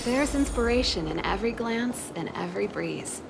There's inspiration in every glance and every breeze.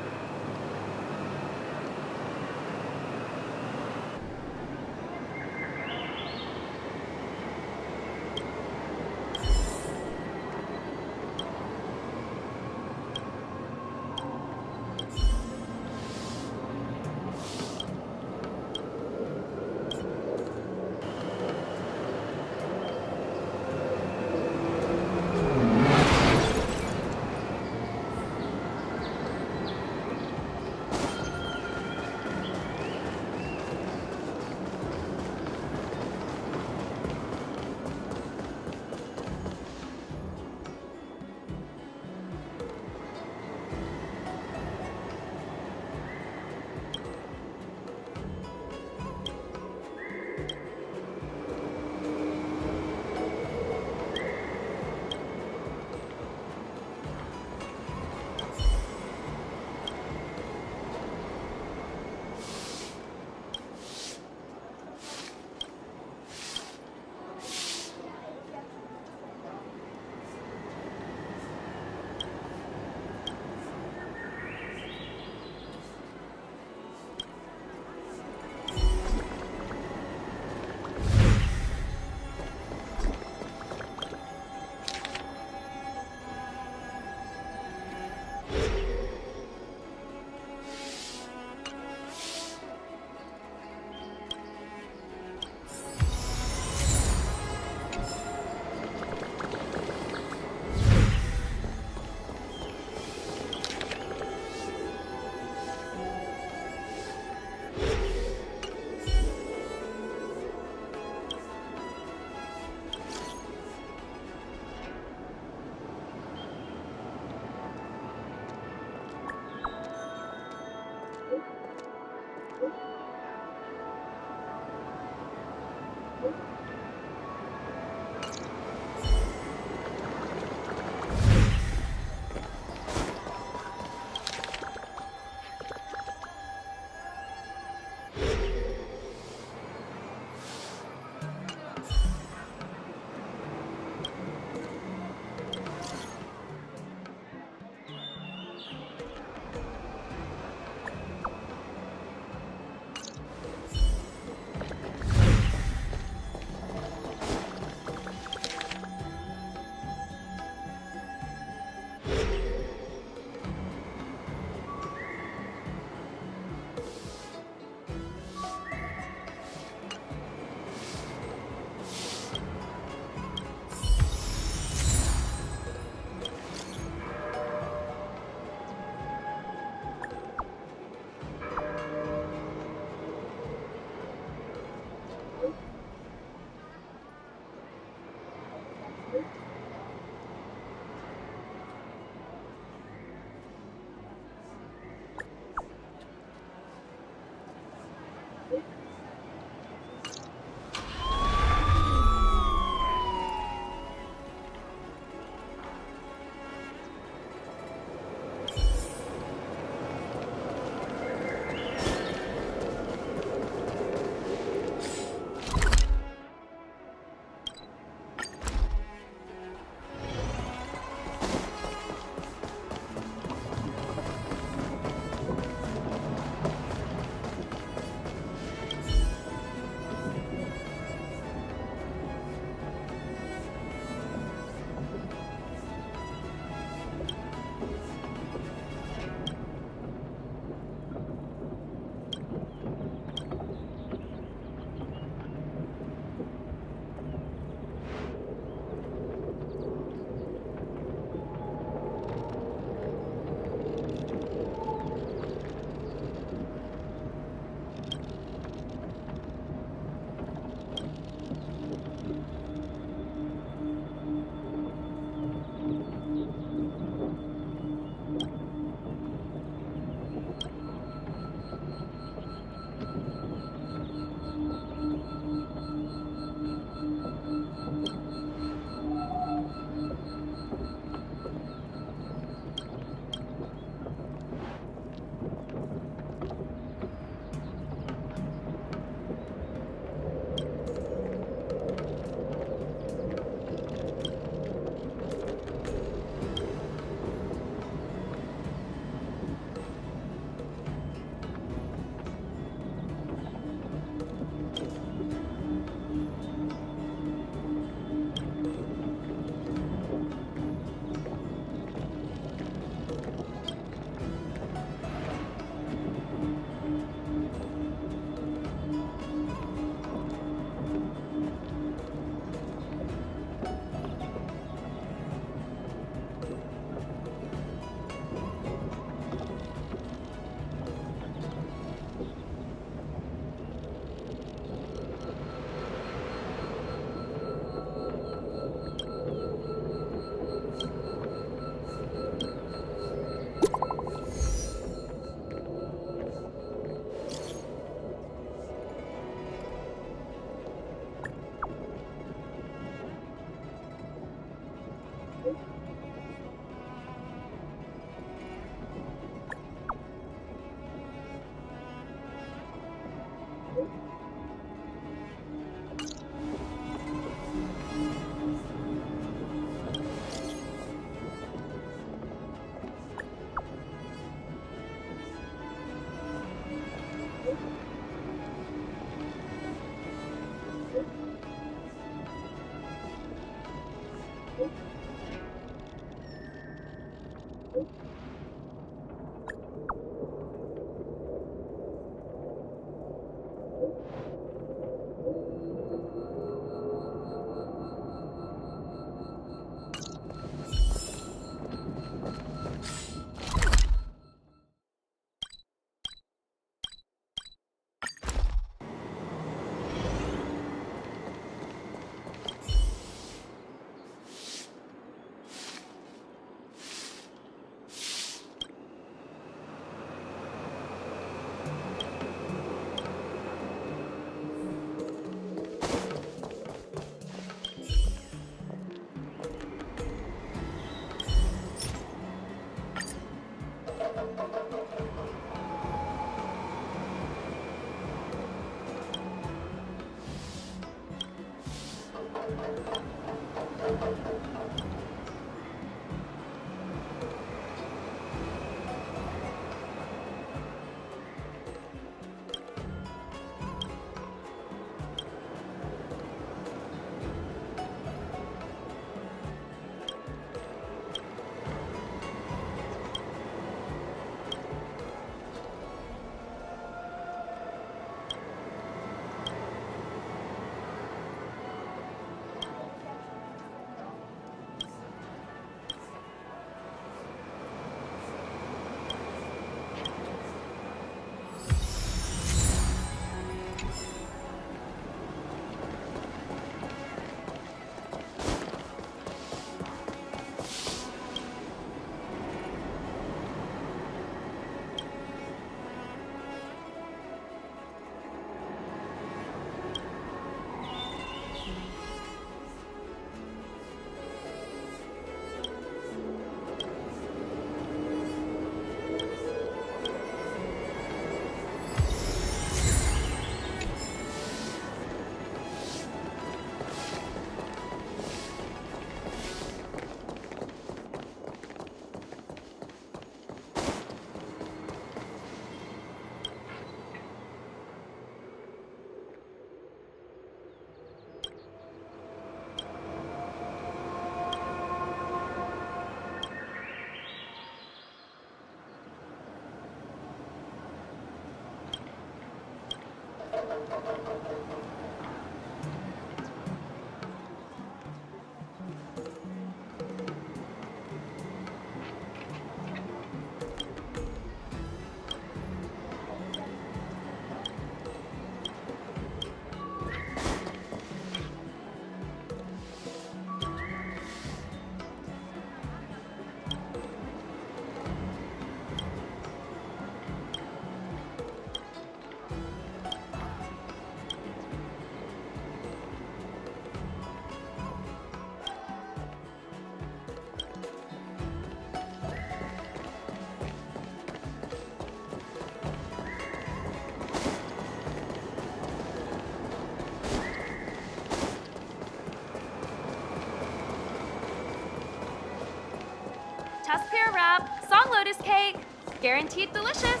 Tusk pear wrap, song lotus cake, guaranteed delicious.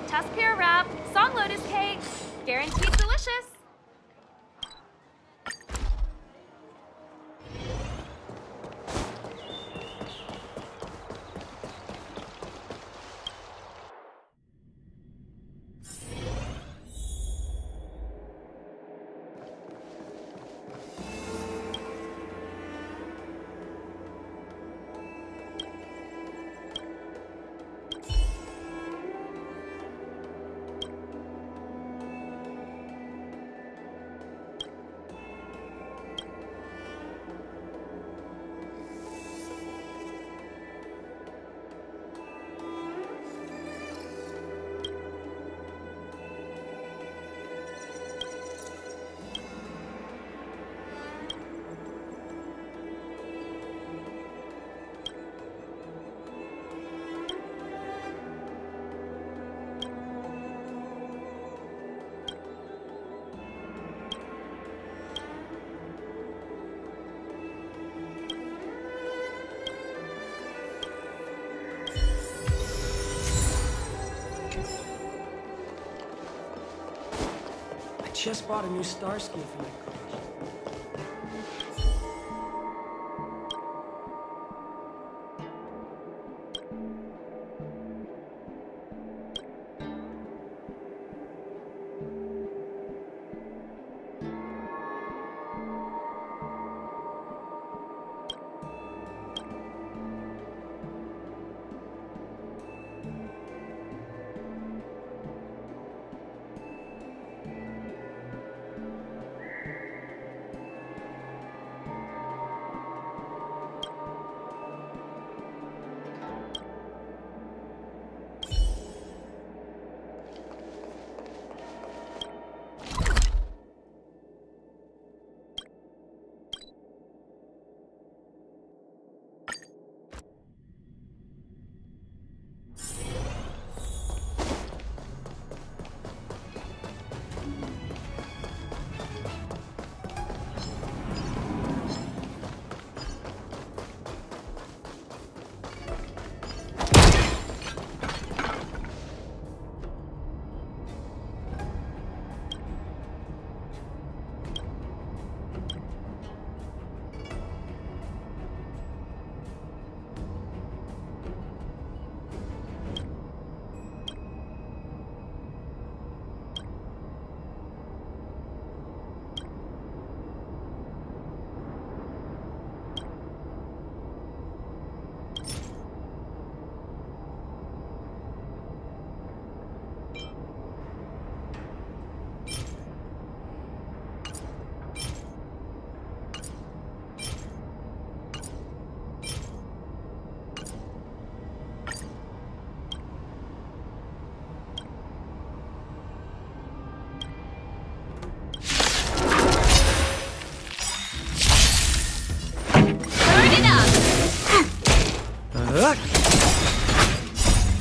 Tusk pear wrap, song lotus cake, guaranteed delicious. just bought a new star ski for my crush.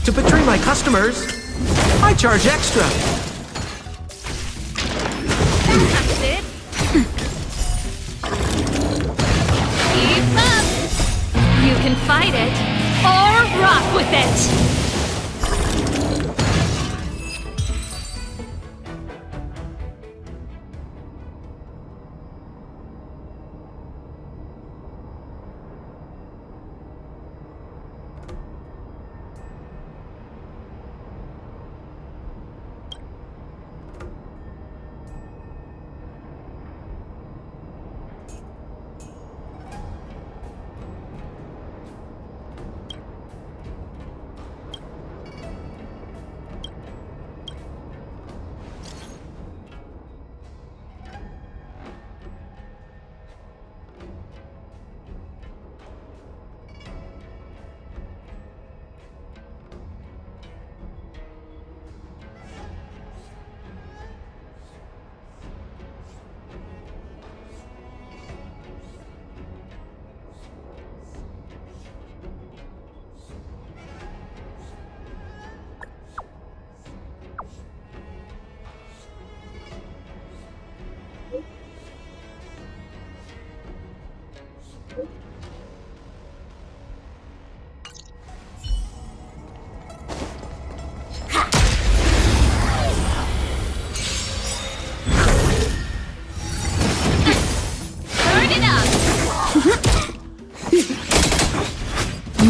To betray my customers, I charge extra. That's it. Keep up. You can fight it or rock with it.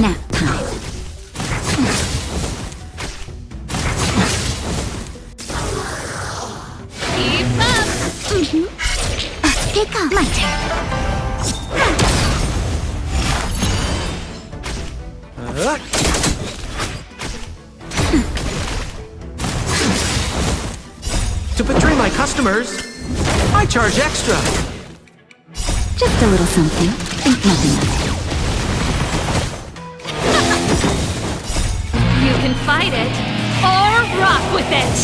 Nap time. Keep up. Take off. My turn. To betray my customers, I charge extra. Just a little something. Think nothing of it. You can fight it or rock with it.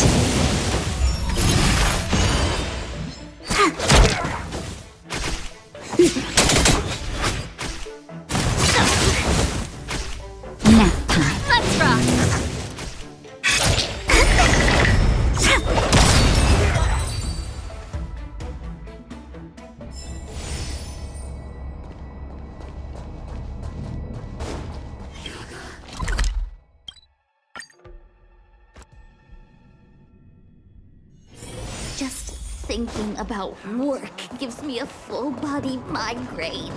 Nap time. Let's rock. Thinking about work gives me a full-body migraine.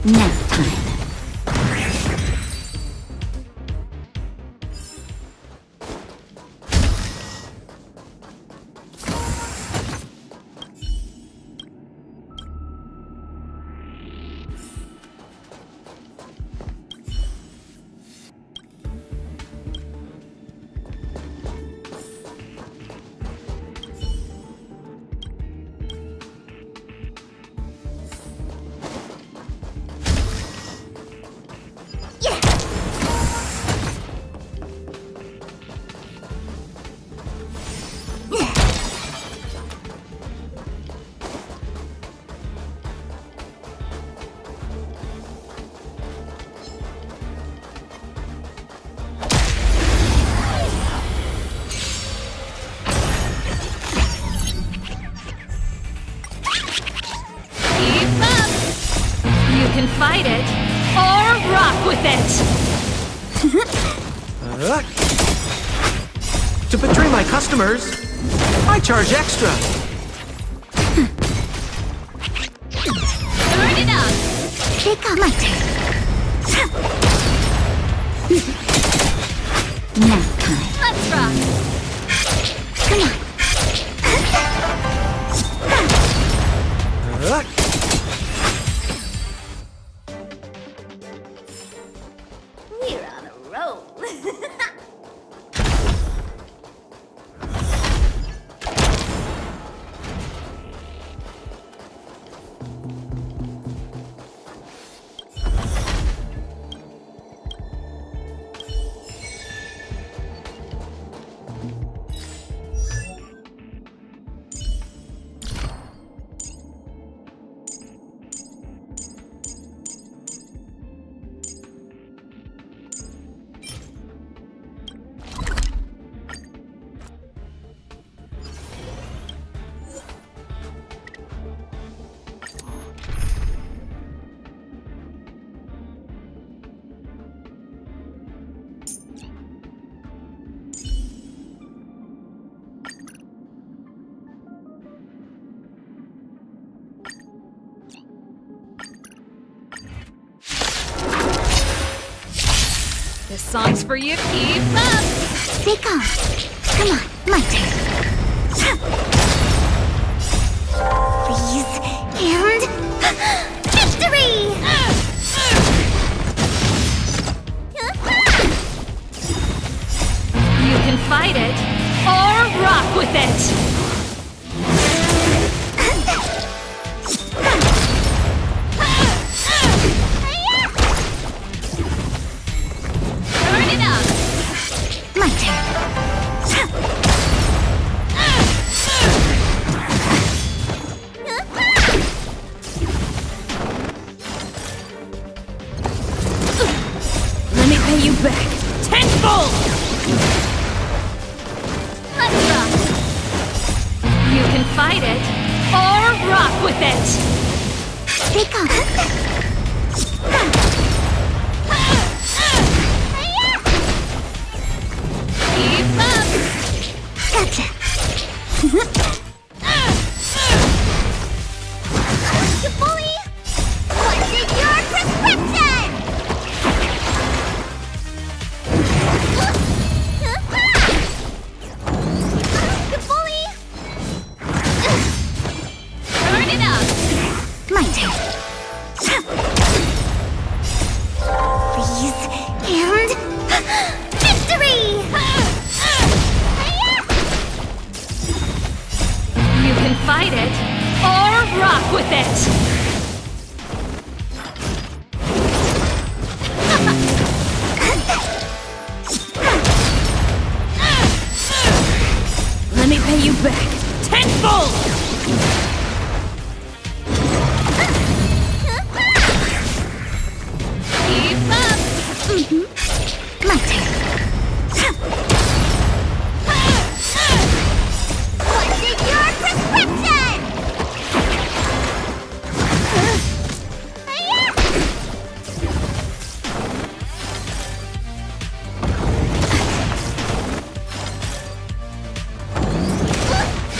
Nap time. Can fight it, or rock with it! To betray my customers, I charge extra. Turn it up. Take on my turn. Now time. Let's rock. Come on. We're on a roll. This song's for you. Keep up. Take on. Come on, my turn. Please, and victory! You can fight it or rock with it. Turn it up. My turn. Let me pay you back tenfold. Let's rock. You can fight it or rock with it. Take on. Keep up. Gotcha. You bully! What's in your prescription? You bully! Turn it up. My turn. Please, and victory! You can fight it or rock with it. Let me pay you back tenfold. Keep up. My turn. What's in your prescription?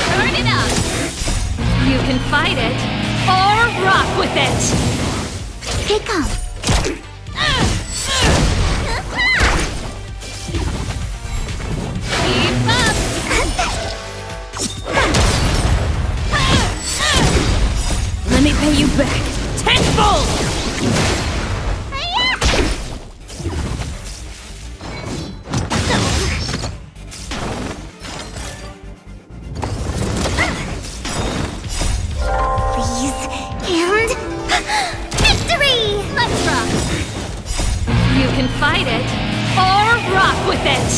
Turn it up. You can fight it or rock with it. Take on. Keep up. Let me pay you back tenfold. Please, and victory! Let's rock. You can fight it or rock with it.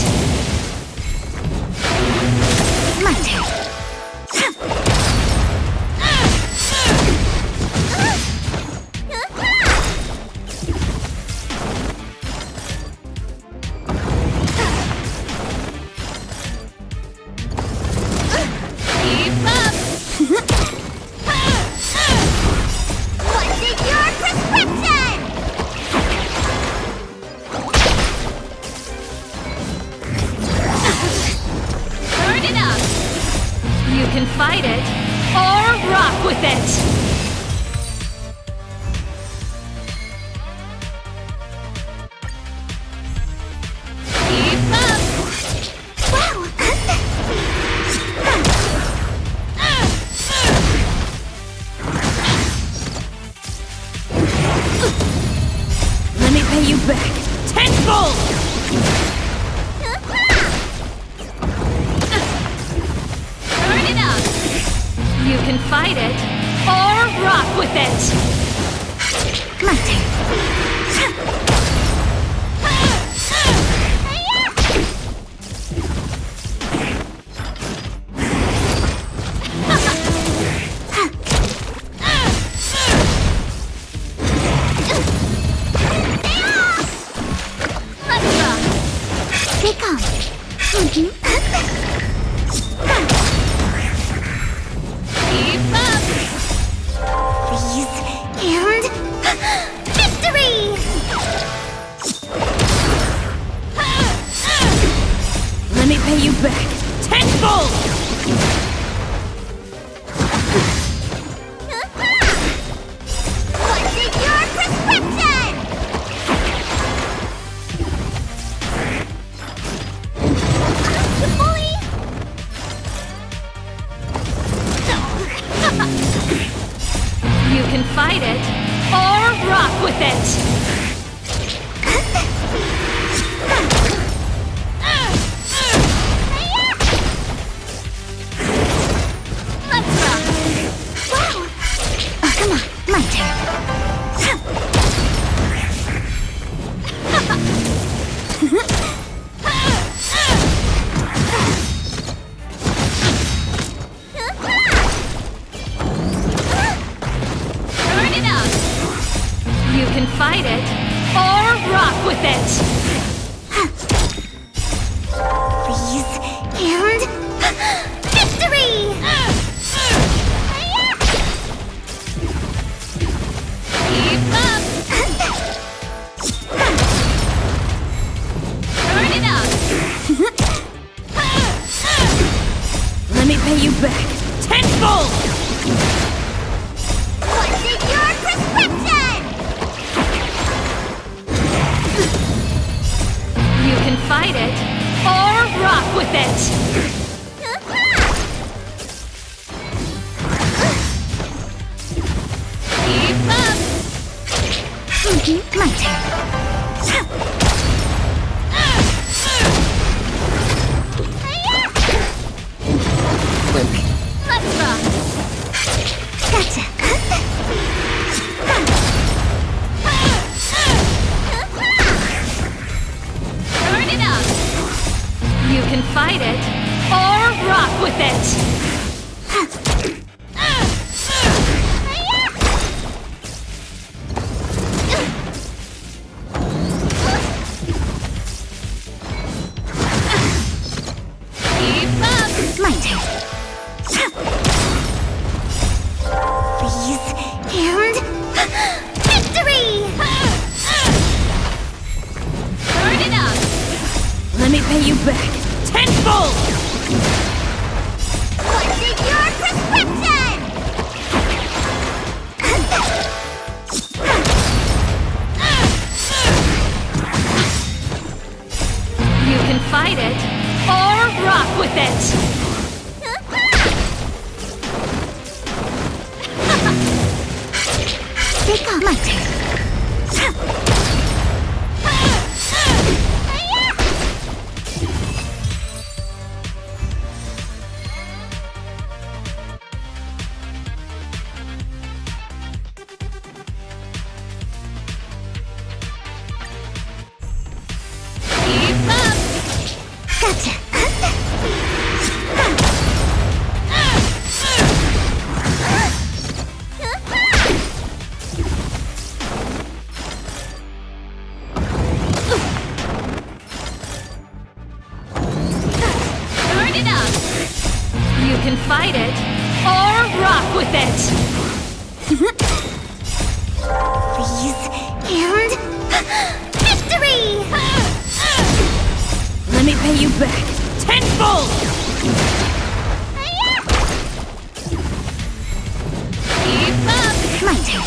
My turn. Keep up. What's in your prescription? Turn it up. You can fight it or rock with it. You can fight it or rock with it. My turn. Stay calm. Keep up. Freeze and victory! Let me pay you back tenfold. What's in your prescription? You bully! You can fight it or rock with it. Let's rock! Wow! Oh, come on, my turn. Turn it up. You can fight it or rock with it. Freeze and victory! Keep up. Turn it up. Let me pay you back tenfold. What's in your prescription? You can fight it or rock with it. Keep up. My turn. Let's rock. Gotcha. Turn it up. You can fight it or rock with it. Keep up. My turn. Freeze and victory! Turn it up. Let me pay you back tenfold. What's in your prescription? You can fight it or rock with it. Stay calm. My turn. Keep up. Gotcha. Turn it up. You can fight it or rock with it. Freeze and victory! Let me pay you back tenfold. Keep up. My turn.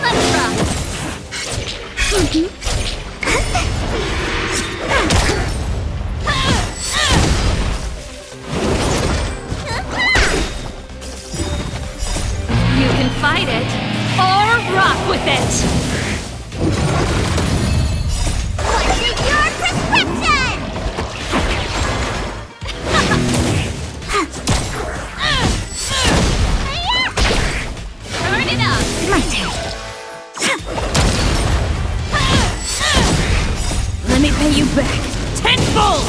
Let's rock. You can fight it or rock with it! What's in your prescription? Turn it up! My turn. Let me pay you back tenfold!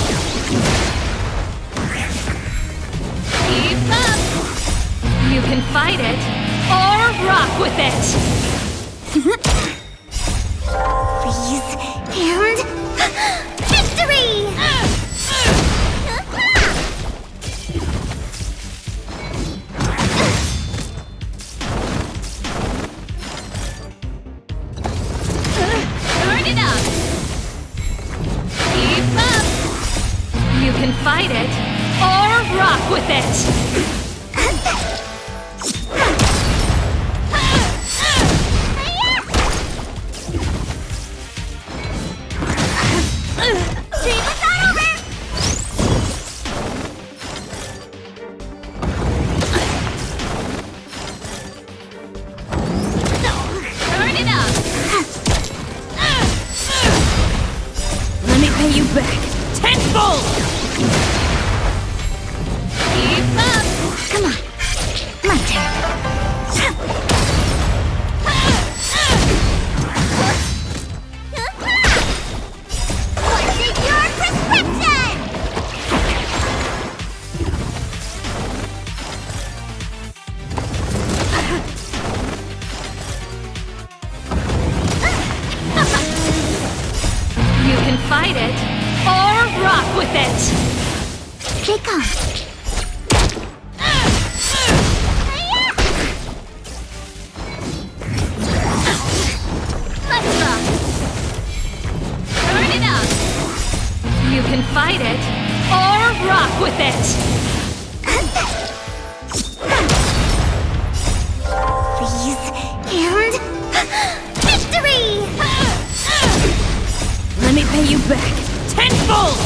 Keep up! You can fight it or rock with it! Freeze and victory! Turn it up! Keep up! You can fight it or rock with it! Dream is not over! Turn it up! Let me pay you back tenfold! Keep up! Come on. My turn. What's in your prescription? You can fight it or rock with it! Stay calm. Let's rock! Turn it up! You can fight it or rock with it! Freeze and victory! Let me pay you back tenfold!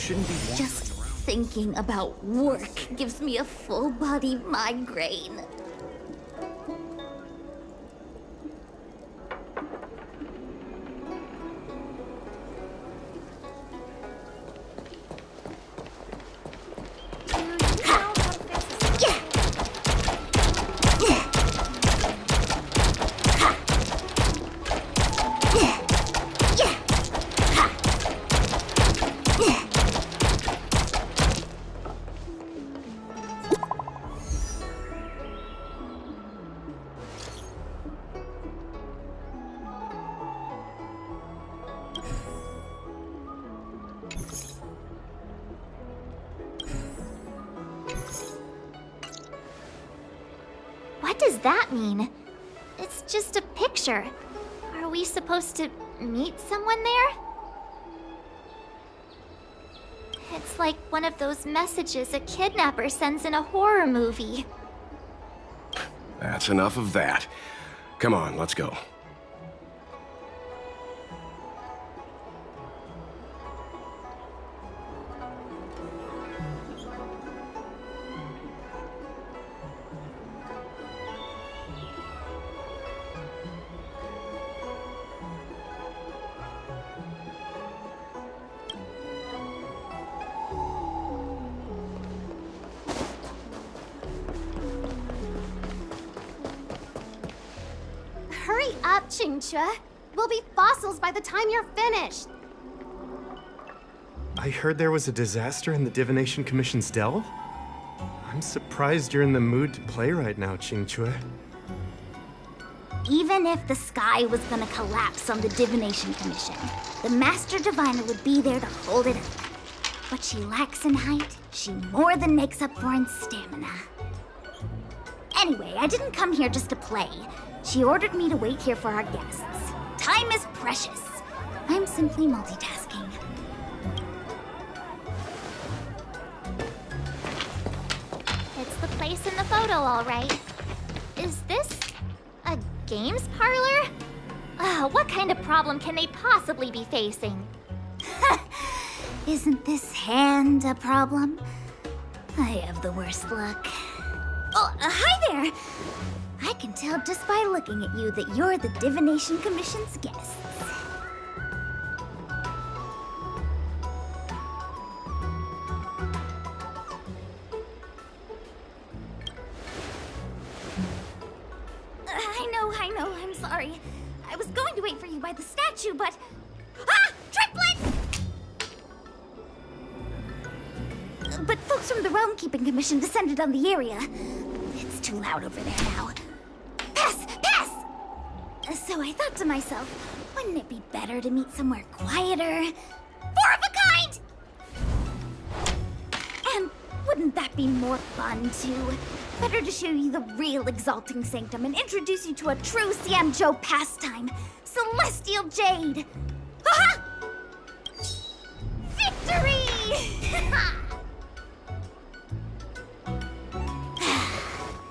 shouldn't be wandering Just around. thinking about work gives me a full body migraine. What does that mean? It's just a picture. Are we supposed to meet someone there? It's like one of those messages a kidnapper sends in a horror movie. That's enough of that. Come on, let's go. Hurry up, Chingchua. We'll be fossils by the time you're finished. I heard there was a disaster in the Divination Commission's delve? I'm surprised you're in the mood to play right now, Qingchue. Even if the sky was gonna collapse on the Divination Commission, the Master Diviner would be there to hold it up. What she lacks in height, she more than makes up for in stamina. Anyway, I didn't come here just to play. She ordered me to wait here for our guests. Time is precious. I'm simply multitasking. It's the place in the photo, all right. Is this a games parlor? What kind of problem can they possibly be facing? Isn't this hand a problem? I have the worst luck. Oh, hi there! I can tell just by looking at you that you're the Divination Commission's guests. I know, I'm sorry. I was going to wait for you by the statue, but... Ah! Triplet! But folks from the Realm Keeping Commission descended on the area. It's too loud over there now. Pass! Pass! So I thought to myself, wouldn't it be better to meet somewhere quieter? Four of a kind! And wouldn't that be more fun, too? Better to show you the real Exalting Sanctum and introduce you to a true Siamjo pastime, Celestial Jade! Ha-ha! Victory!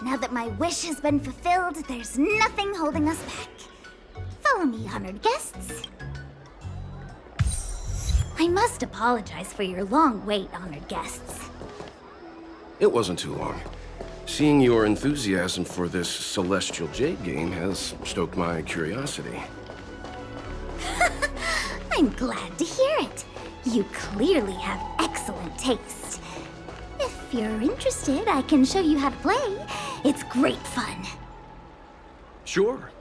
Now that my wish has been fulfilled, there's nothing holding us back. Follow me, honored guests. I must apologize for your long wait, honored guests. It wasn't too long. Seeing your enthusiasm for this Celestial Jade game has stoked my curiosity. I'm glad to hear it. You clearly have excellent taste. If you're interested, I can show you how to play. It's great fun. Sure.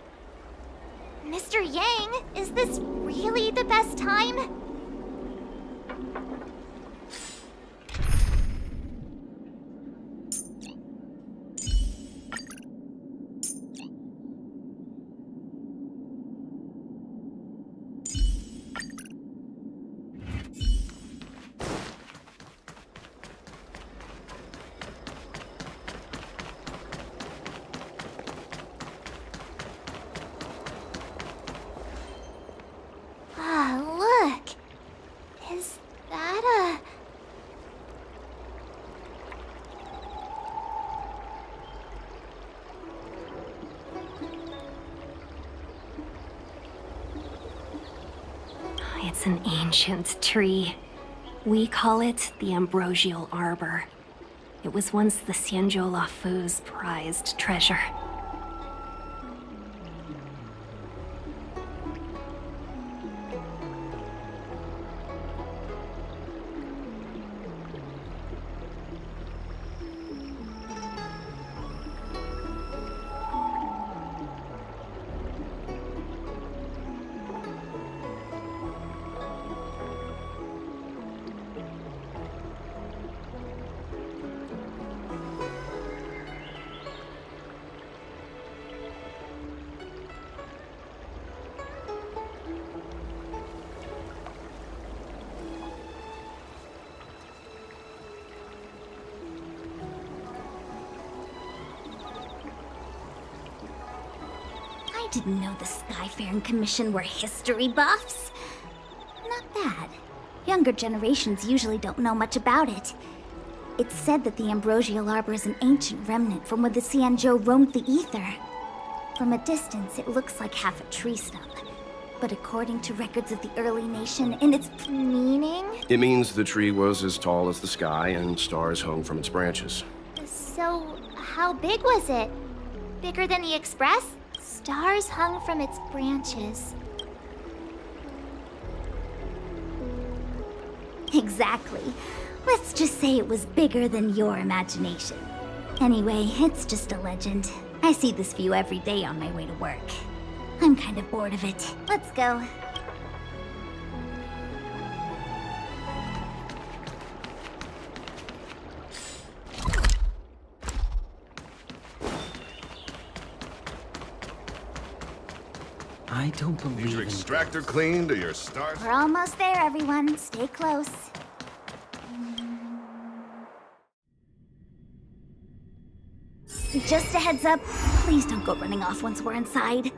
Mr. Yang, is this really the best time? Look. Is that a... It's an ancient tree. We call it the Ambrosial Arbor. It was once the Xianzhou Lafu's prized treasure. I didn't know the Skyfaring Commission were history buffs. Not bad. Younger generations usually don't know much about it. It's said that the Ambrosial Arbor is an ancient remnant from when the Xianzhou roamed the ether. From a distance, it looks like half a tree stump. But according to records of the early nation, in its Meaning? It means the tree was as tall as the sky and stars hung from its branches. So, how big was it? Bigger than the Express? Stars hung from its branches. Exactly. Let's just say it was bigger than your imagination. Anyway, it's just a legend. I see this view every day on my way to work. I'm kind of bored of it. Let's go. I don't Need believe your in... extractor cleaned or your stars? We're almost there, everyone. Stay close. Just a heads up, please don't go running off once we're inside.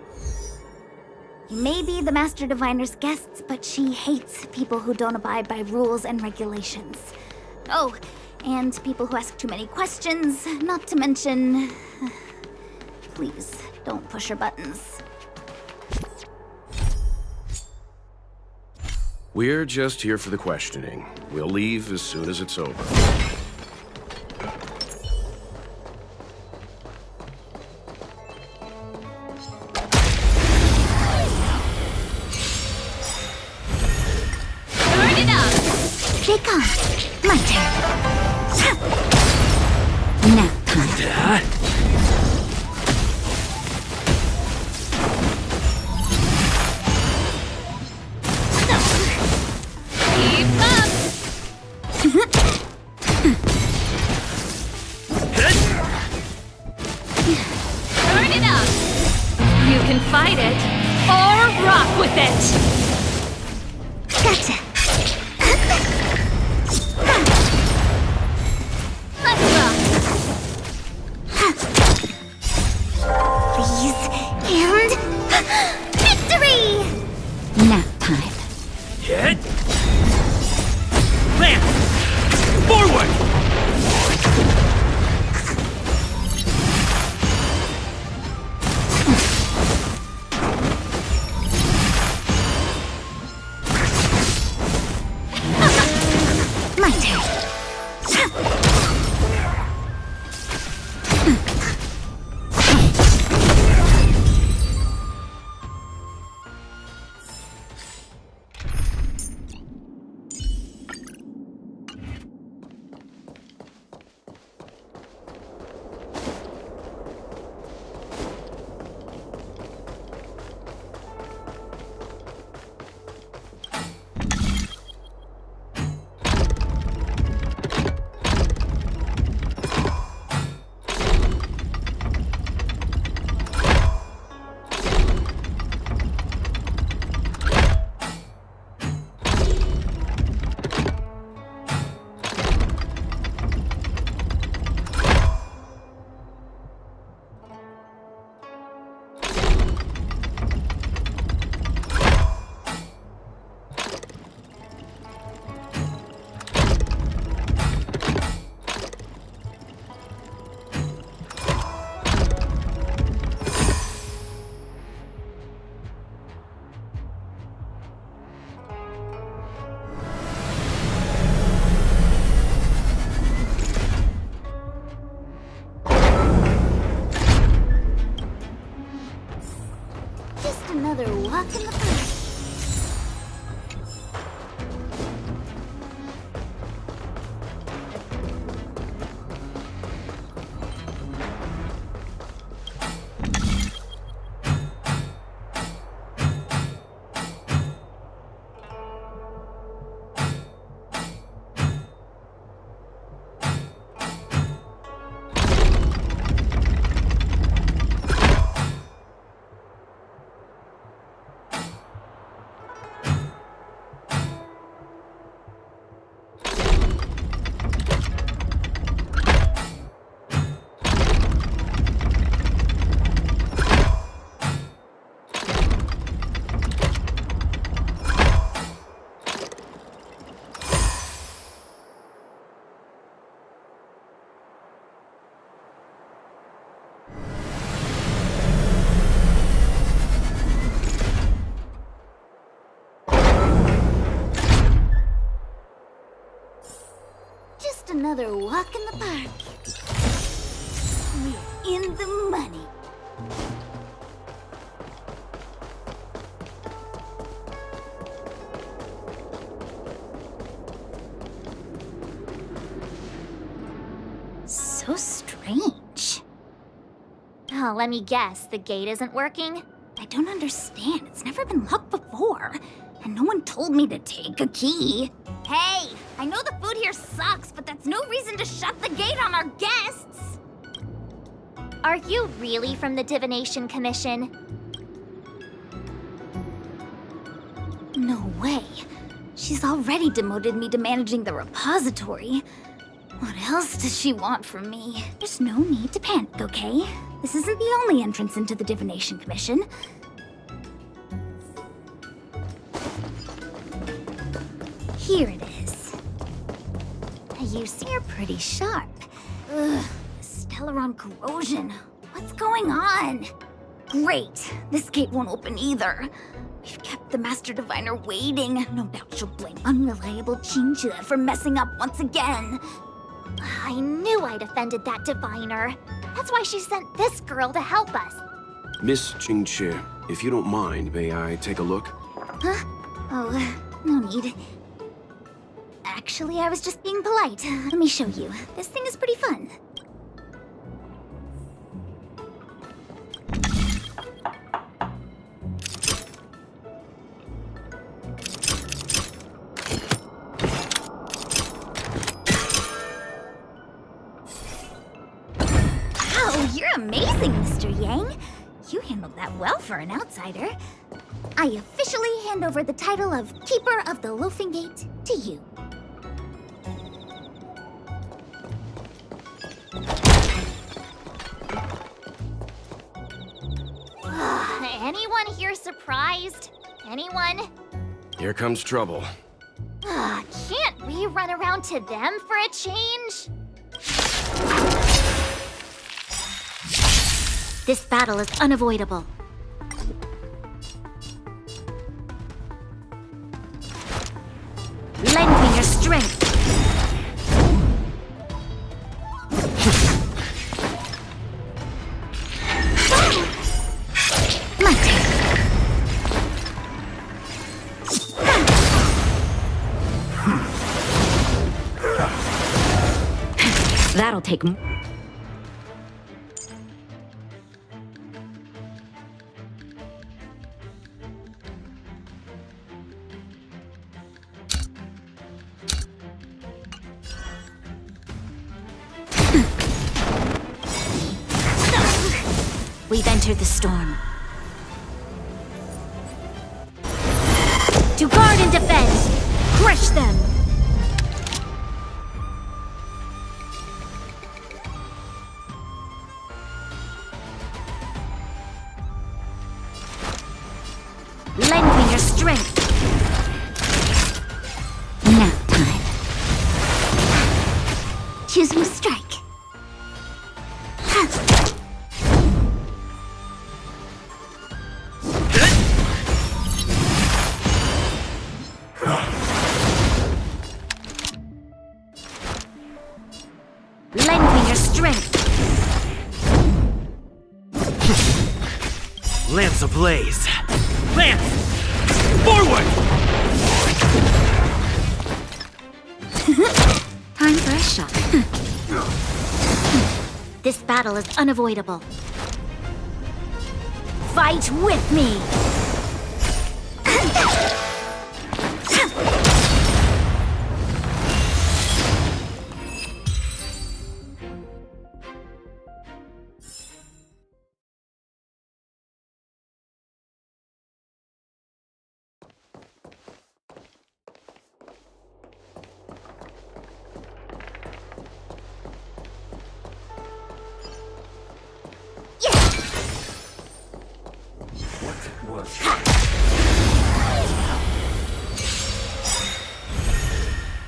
You may be the Master Diviner's guests, but she hates people who don't abide by rules and regulations. Oh, and people who ask too many questions, not to mention... Please, don't push her buttons. We're just here for the questioning. We'll leave as soon as it's over. Turn it up! Shake on. My turn. Nap time. Keep up! Turn it up! You can fight it, or rock with it! Gotcha. Let's rock! Please. And... Victory! Nap time. Hit! Land! Forward! Just another walk in the park. Just another walk in the park. We're in the money. So strange. Oh, let me guess, the gate isn't working? I don't understand. It's never been locked before. And no one told me to take a key. Hey, I know the food here sucks, but that's no reason to shut the gate on our guests. Are you really from the Divination Commission? No way. She's already demoted me to managing the repository. What else does she want from me? There's no need to panic, okay? This isn't the only entrance into the Divination Commission. Here it is. You see, you're pretty sharp. Ugh, Stellaron corrosion. What's going on? Great, this gate won't open either. We've kept the Master Diviner waiting. No doubt she'll blame unreliable Chinchilla for messing up once again. I knew I'd offended that diviner. That's why she sent this girl to help us. Miss Qingqi, if you don't mind, may I take a look? Huh? Oh, no need. Actually, I was just being polite. Let me show you. This thing is pretty fun. Wow, you're amazing, Mr. Yang. You handled that well for an outsider. I officially hand over the title of Keeper of the Loafing Gate to you. Anyone here surprised? Anyone? Here comes trouble. Can't we run around to them for a change? This battle is unavoidable. Lend me your strength. My turn. That'll take We've entered the storm. To guard and defend! Crush them! Lend me your strength! Nap time. Choose when to strike. Lance ablaze! Lance! Forward! Time for a shot. This battle is unavoidable. Fight with me!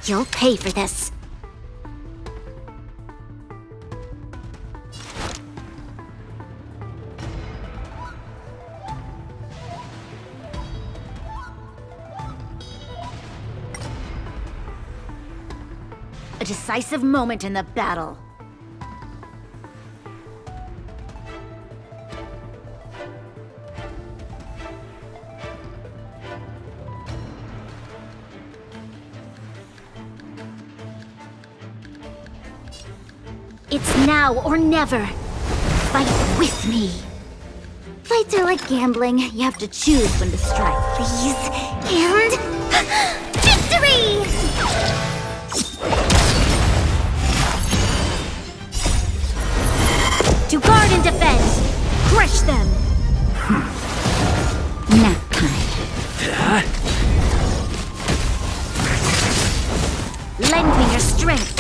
You'll pay for this. A decisive moment in the battle. It's now or never. Fight with me. Fights are like gambling. You have to choose when to strike. Please. And... victory! To guard and defend. Crush them. Nap time. Lend me your strength.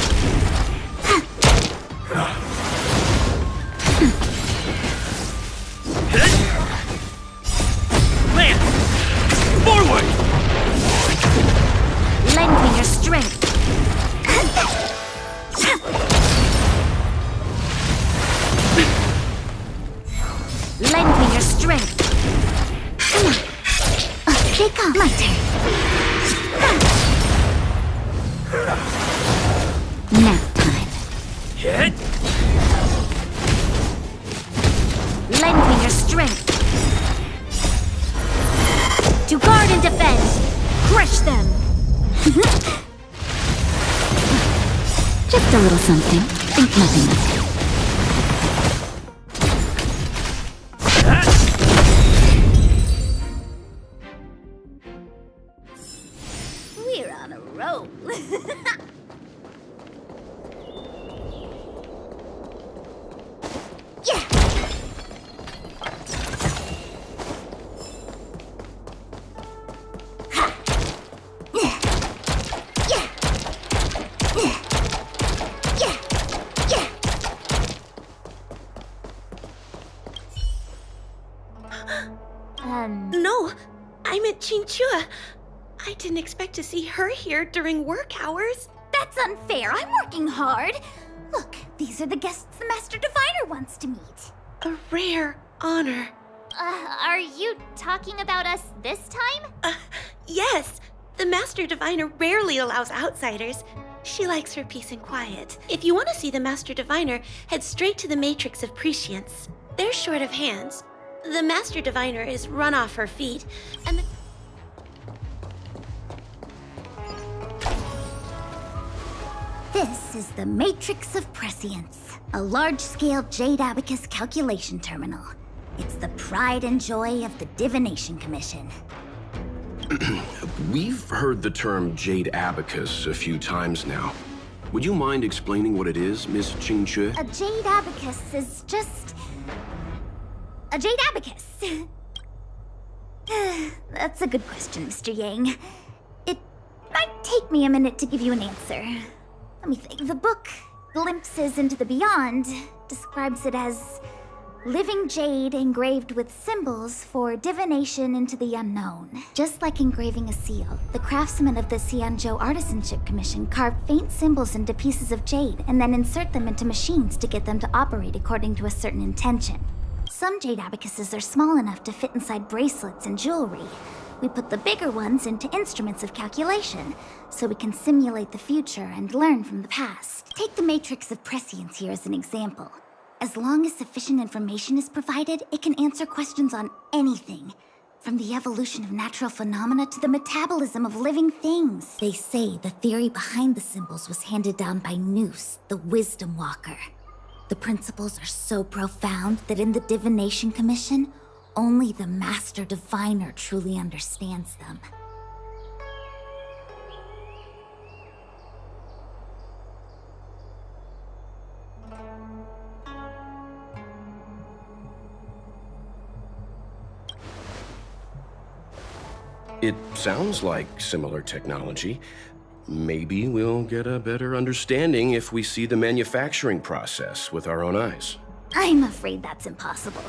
Forward! Lend me your strength. Lend me your strength. Come on. They come. My turn. Nap time. Hit! Lend me your strength. To guard and defend. Crush them. Just a little something. Think nothing of it. We're on a roll. Yeah. No, I meant Chinchua. I didn't expect to see her here during work hours. That's unfair. I'm working hard. Look, these are the guests the Master Diviner wants to meet. A rare honor. Are you talking about us this time? Yes, the Master Diviner rarely allows outsiders. She likes her peace and quiet. If you want to see the Master Diviner, head straight to the Matrix of Prescience. They're short of hands. The Master Diviner is run off her feet, and the... This is the Matrix of Prescience, a large-scale Jade Abacus calculation terminal. It's the pride and joy of the Divination Commission. We've heard the term Jade Abacus a few times now. Would you mind explaining what it is, Miss Qingque? A Jade Abacus is just... a Jade Abacus. That's a good question, Mr. Yang. It might take me a minute to give you an answer. Let me think. The book, Glimpses into the Beyond, describes it as living jade engraved with symbols for divination into the unknown. Just like engraving a seal, the craftsmen of the Xianzhou Artisanship Commission carve faint symbols into pieces of jade and then insert them into machines to get them to operate according to a certain intention. Some jade abacuses are small enough to fit inside bracelets and jewelry. We put the bigger ones into instruments of calculation, so we can simulate the future and learn from the past. Take the Matrix of Prescience here as an example. As long as sufficient information is provided, it can answer questions on anything. From the evolution of natural phenomena to the metabolism of living things. They say the theory behind the symbols was handed down by Noose, the Wisdom Walker. The principles are so profound that in the Divination Commission, only the Master Diviner truly understands them. It sounds like similar technology. Maybe we'll get a better understanding if we see the manufacturing process with our own eyes. I'm afraid that's impossible.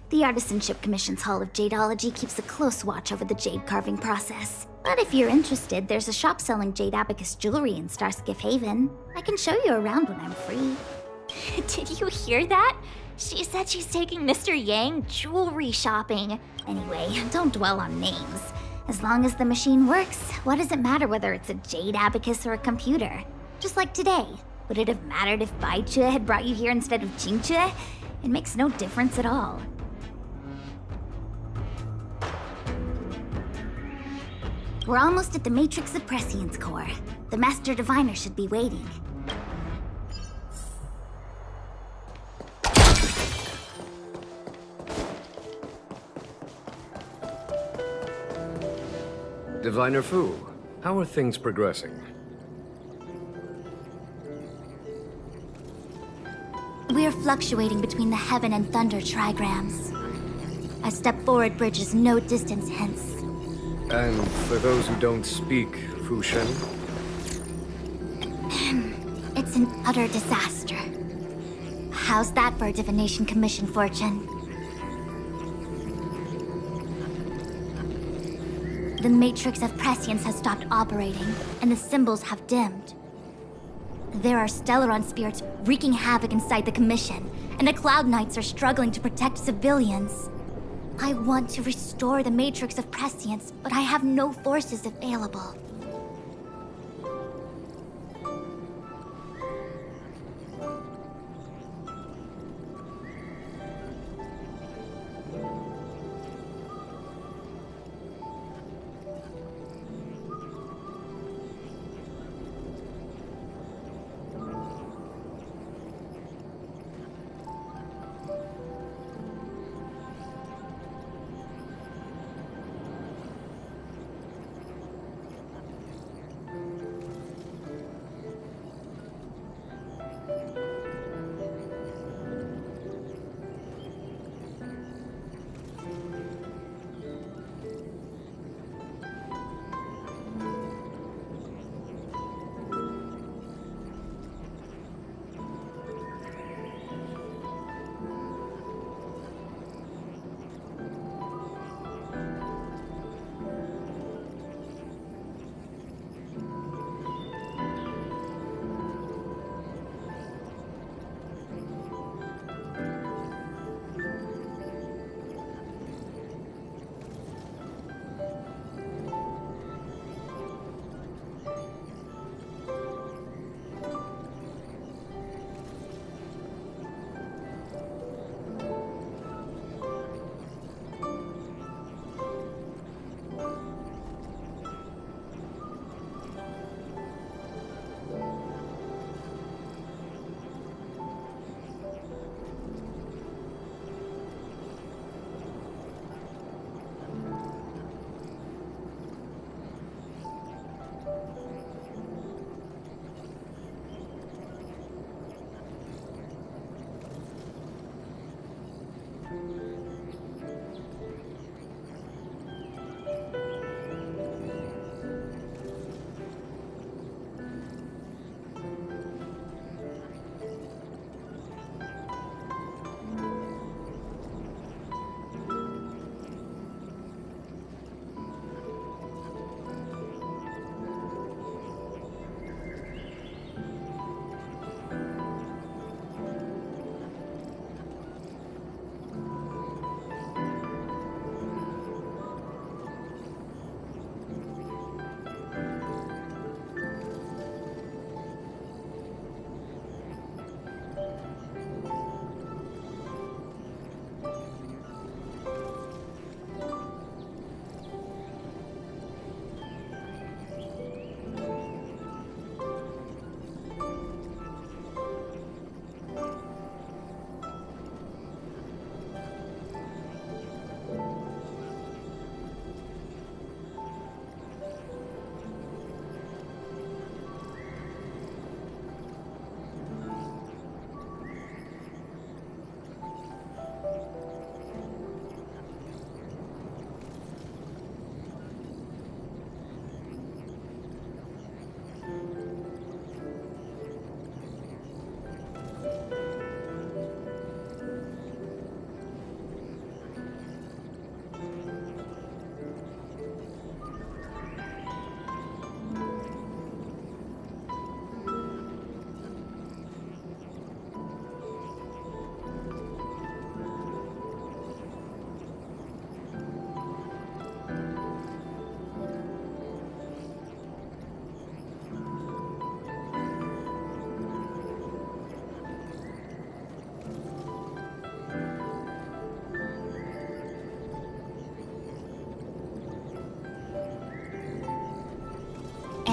The Artisanship Commission's Hall of Jadeology keeps a close watch over the jade carving process. But if you're interested, there's a shop selling jade abacus jewelry in Starskiff Haven. I can show you around when I'm free. Did you hear that? She said she's taking Mr. Yang jewelry shopping. Anyway, don't dwell on names. As long as the machine works, what does it matter whether it's a jade abacus or a computer? Just like today. Would it have mattered if Baichue had brought you here instead of Jingchue? It makes no difference at all. We're almost at the Matrix of Prescience core. The Master Diviner should be waiting. Diviner Fu, how are things progressing? We're fluctuating between the Heaven and Thunder trigrams. A step forward bridges no distance hence. And for those who don't speak Fushen? It's an utter disaster. How's that for a Divination Commission fortune? The Matrix of Prescience has stopped operating, and the symbols have dimmed. There are Stellaron spirits wreaking havoc inside the Commission, and the Cloud Knights are struggling to protect civilians. I want to restore the Matrix of Prescience, but I have no forces available.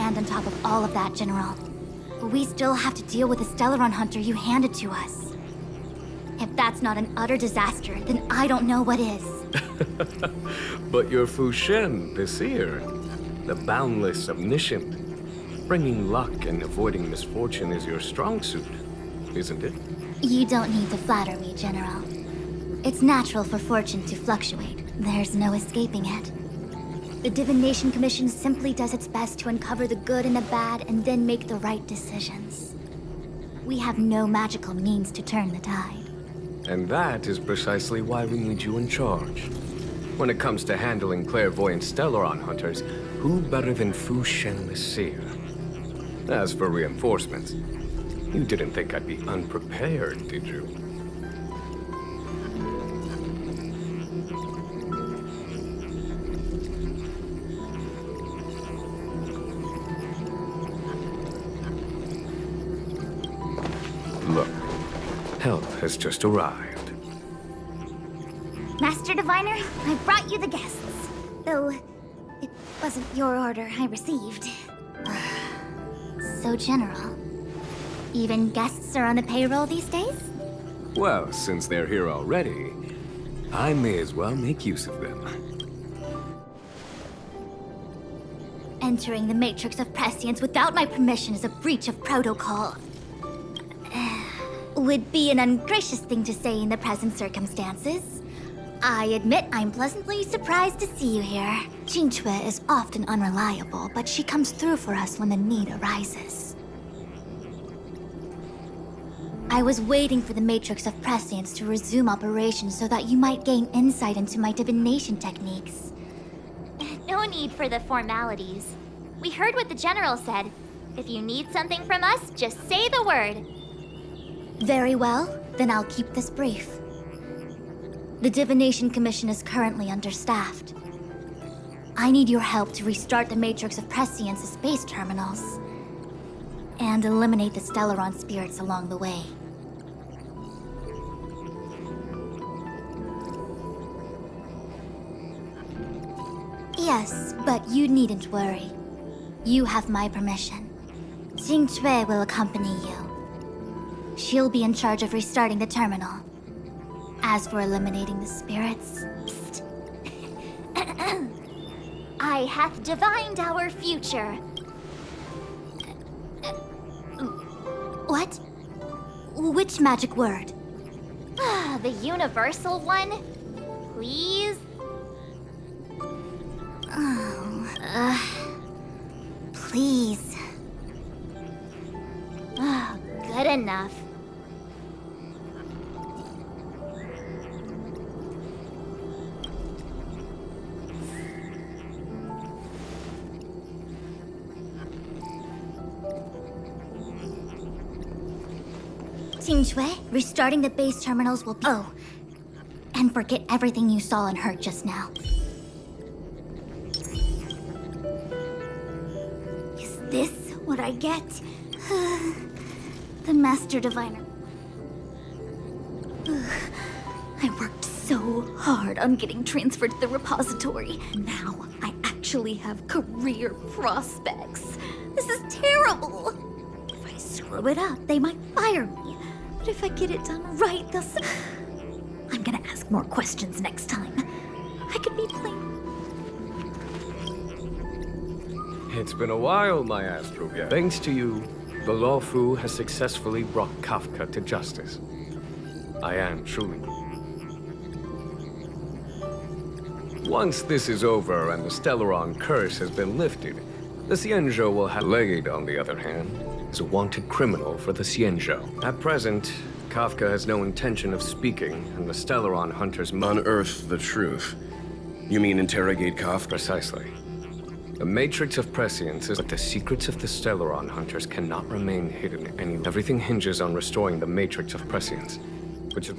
stand on top of all of that, General. We still have to deal with the Stellaron hunter you handed to us. If that's not an utter disaster, then I don't know what is. But you're Fu Shen, the seer. The boundless, omniscient. Bringing luck and avoiding misfortune is your strong suit, isn't it? You don't need to flatter me, General. It's natural for fortune to fluctuate. There's no escaping it. The Divination Commission simply does its best to uncover the good and the bad and then make the right decisions. We have no magical means to turn the tide. And that is precisely why we need you in charge. When it comes to handling clairvoyant Stellaron hunters, who better than Fu Shen the Seer? As for reinforcements, you didn't think I'd be unprepared, did you? Look, help has just arrived. Master Diviner, I brought you the guests. Though, it wasn't your order I received. So general. Even guests are on the payroll these days? Well, since they're here already, I may as well make use of them. Entering the Matrix of Prescience without my permission is a breach of protocol. Would be an ungracious thing to say in the present circumstances. I admit I'm pleasantly surprised to see you here. Qingque is often unreliable, but she comes through for us when the need arises. I was waiting for the Matrix of Prescience to resume operations so that you might gain insight into my divination techniques. No need for the formalities. We heard what the General said. If you need something from us, just say the word. Very well, then I'll keep this brief. The Divination Commission is currently understaffed. I need your help to restart the Matrix of Prescience's space terminals and eliminate the Stellaron spirits along the way. Yes, but you needn't worry. You have my permission. Qingque will accompany you. She'll be in charge of restarting the terminal. As for eliminating the spirits... Psst. I hath divined our future. What? Which magic word? The universal one? Please? Please. Good enough. Qingque, restarting the base terminals will be... Oh, and forget everything you saw and heard just now. Is this what I get? The Master Diviner. I worked so hard on getting transferred to the repository. Now I actually have career prospects. This is terrible. If I screw it up, they might fire me. But if I get it done right, they'll... I'm gonna ask more questions next time. I could be playing... It's been a while, my Astrogat. Thanks to you, the Lawfu has successfully brought Kafka to justice. I am truly. Once this is over and the Stellaron curse has been lifted, the Xianzhou will have... Blade, on the other hand, is a wanted criminal for the Xianzhou. At present, Kafka has no intention of speaking, and the Stellaron hunters... Unearth the truth. You mean interrogate Kafka? Precisely. The Matrix of Prescience is... But the secrets of the Stellaron hunters cannot remain hidden any... Everything hinges on restoring the Matrix of Prescience, which is...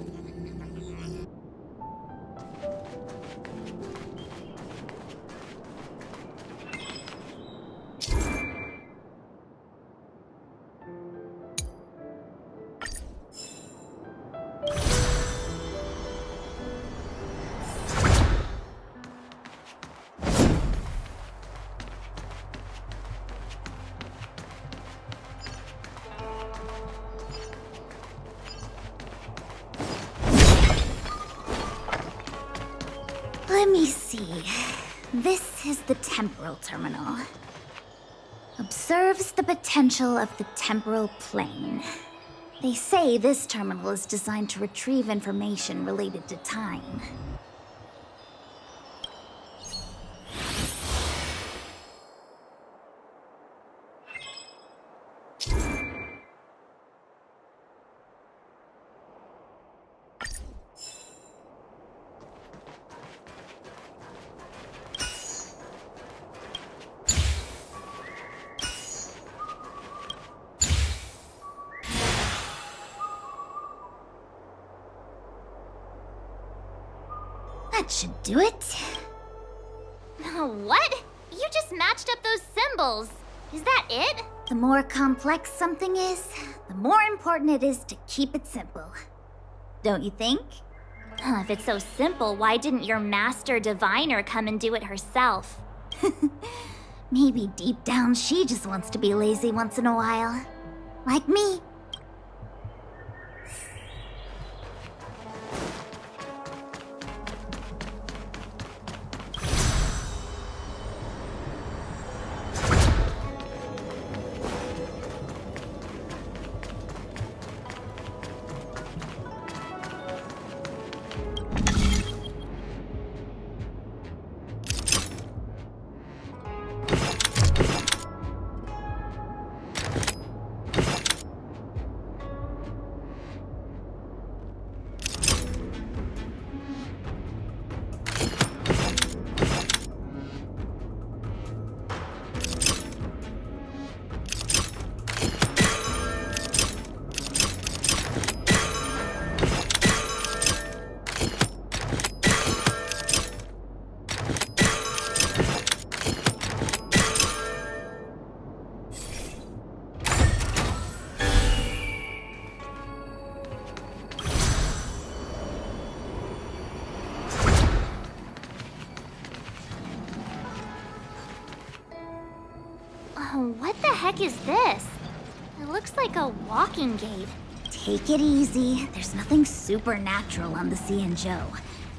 me see. This is the temporal terminal. Observes the potential of the temporal plane. They say this terminal is designed to retrieve information related to time. That should do it. What? You just matched up those symbols. Is that it? The more complex something is, the more important it is to keep it simple. Don't you think? If it's so simple, why didn't your master diviner come and do it herself? Maybe deep down she just wants to be lazy once in a while. Like me. What the heck is this? It looks like a walking gate. Take it easy. There's nothing supernatural on the Cianjo.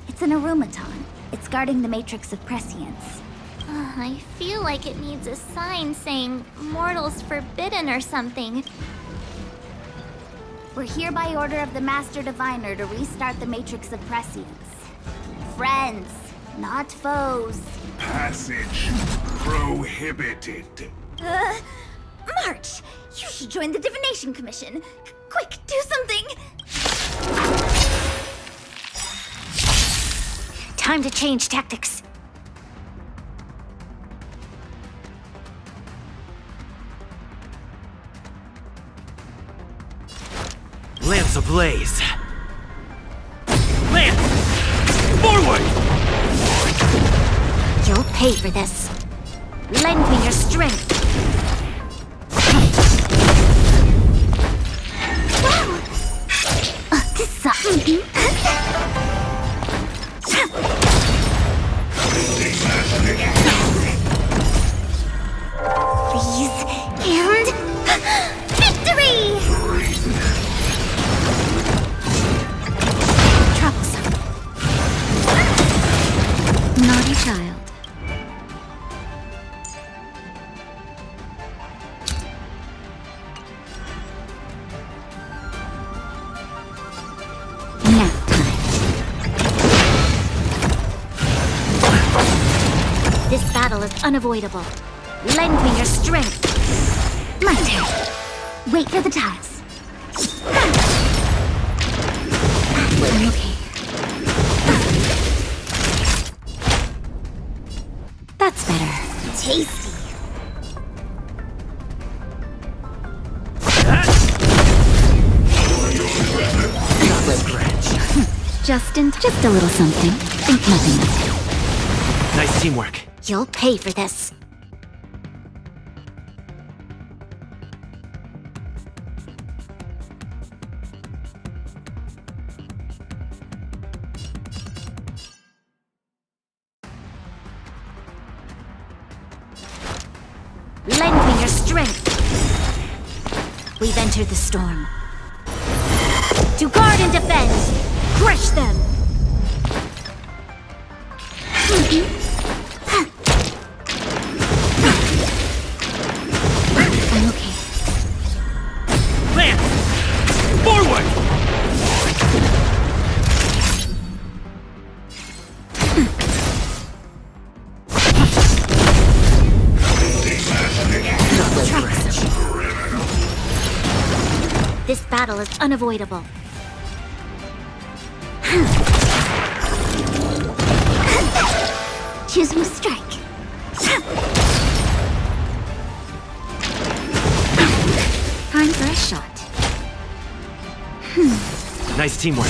It's an arumaton. It's guarding the matrix of prescience. I feel like it needs a sign saying mortals forbidden or something. We're here by order of the Master Diviner to restart the matrix of prescience. Friends, not foes. Passage prohibited. March! You should join the Divination Commission. Quick, do something! Time to change tactics. Lance ablaze! Lance! Forward! You'll pay for this. Lend me your strength. This sucks. Please, and victory! Troublesome. Naughty child. Nap time. This battle is unavoidable. Lend me your strength. My turn. Wait for the tiles. Okay. That's better. Tasty. Just a little something. Think nothing of it. Nice teamwork. You'll pay for this. Lend me your strength. We've entered the storm. To guard and defend! Crush them! I'm okay. Lance! Forward! This battle is unavoidable. Choose my strike. Time for a shot. Nice teamwork.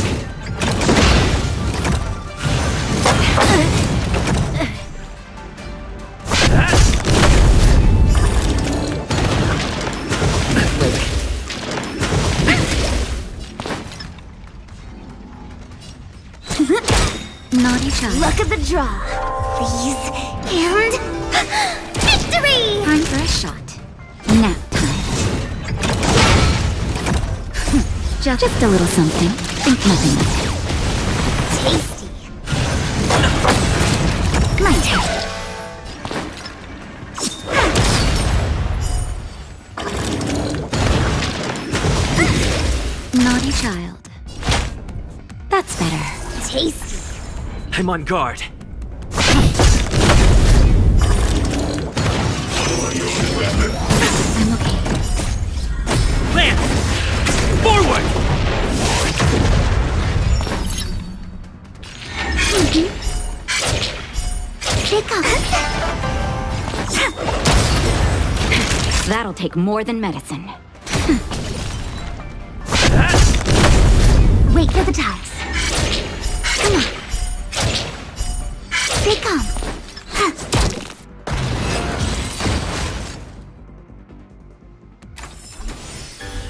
Naughty child. Luck of the draw. Please. And... victory! Time for a shot. Nap time. Just a little something. Think nothing of it. Tasty. My turn. Naughty child. That's better. Tasty. I'm on guard. I'm okay. Lance! Forward! Pick up. That'll take more than medicine. Wait for the tiles. Come on. Stay calm.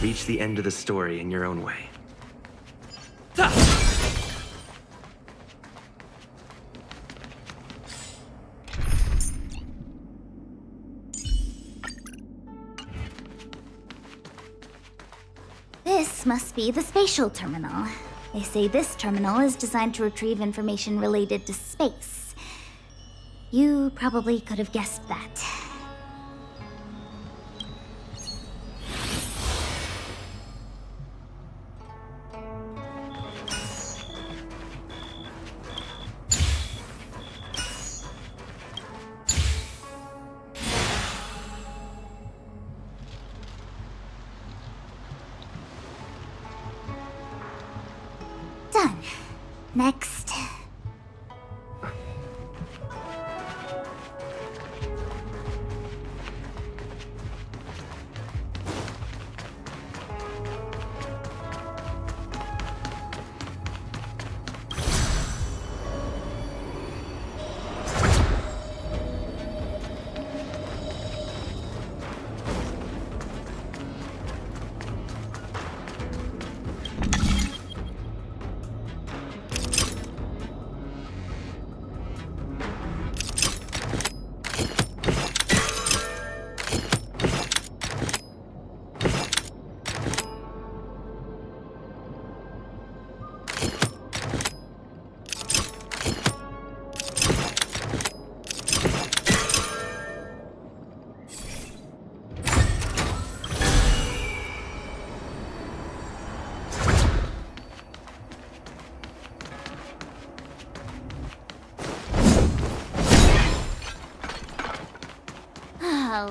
Reach the end of the story in your own way. This must be the spatial terminal. They say this terminal is designed to retrieve information related to space. You probably could have guessed that. Done. Next.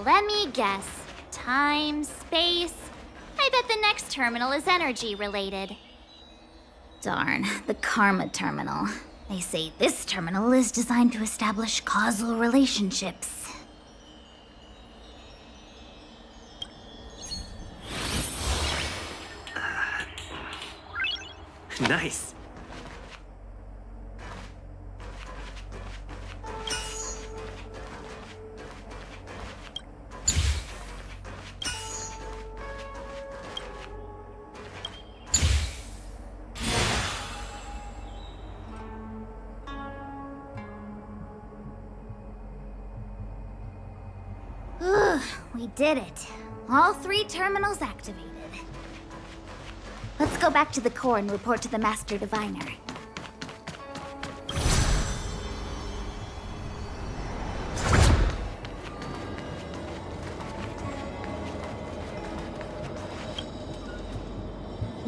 Let me guess. Time, space. I bet the next terminal is energy related. Darn, the Karma Terminal. They say this terminal is designed to establish causal relationships. Nice. We did it. All 3 terminals activated. Let's go back to the core and report to the Master Diviner.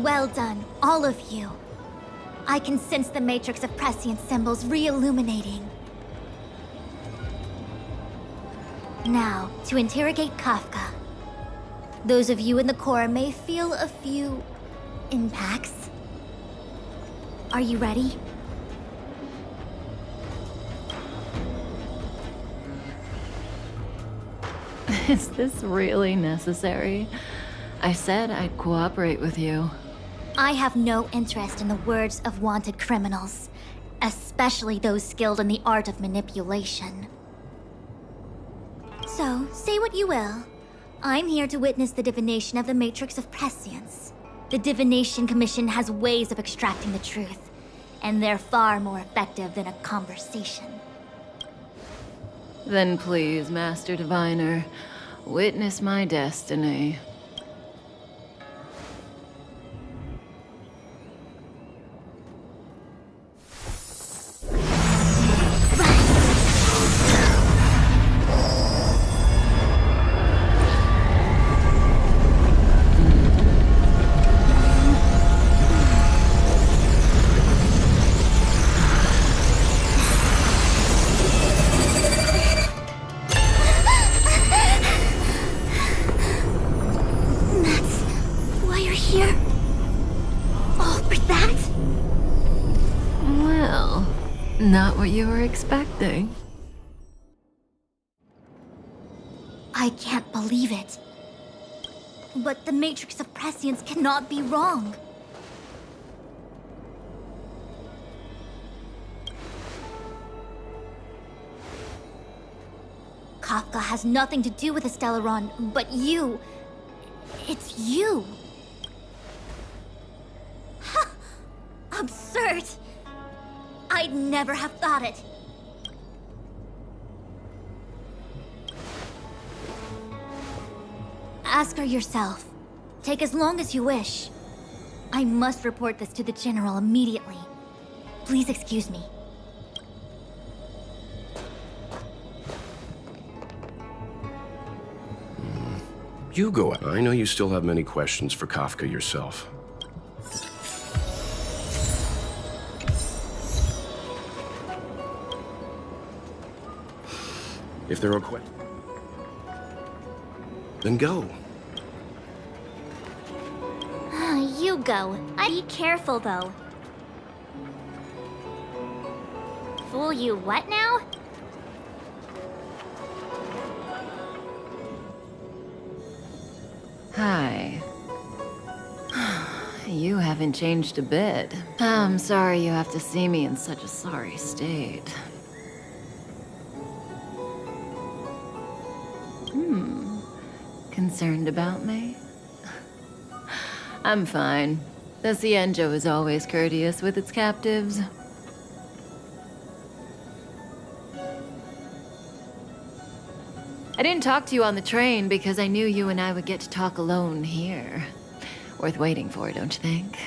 Well done, all of you. I can sense the matrix of prescient symbols re-illuminating. Now, to interrogate Kafka. Those of you in the core may feel a few impacts. Are you ready? Is this really necessary? I said I'd cooperate with you. I have no interest in the words of wanted criminals, especially those skilled in the art of manipulation. So, say what you will. I'm here to witness the divination of the Matrix of Prescience. The Divination Commission has ways of extracting the truth, and they're far more effective than a conversation. Then please, Master Diviner, witness my destiny. Not what you were expecting. I can't believe it. But the Matrix of Prescience cannot be wrong. Kafka has nothing to do with the Stellaron, but you... It's you. Ha! Absurd! I'd never have thought it. Ask her yourself. Take as long as you wish. I must report this to the General immediately. Please excuse me. You go. I know you still have many questions for Kafka yourself. If there are questions, then go. You go. Be careful, though. Fool you what now? Hi. You haven't changed a bit. I'm sorry you have to see me in such a sorry state. Concerned about me? I'm fine. The Cienjo is always courteous with its captives. I didn't talk to you on the train because I knew you and I would get to talk alone here. Worth waiting for, don't you think?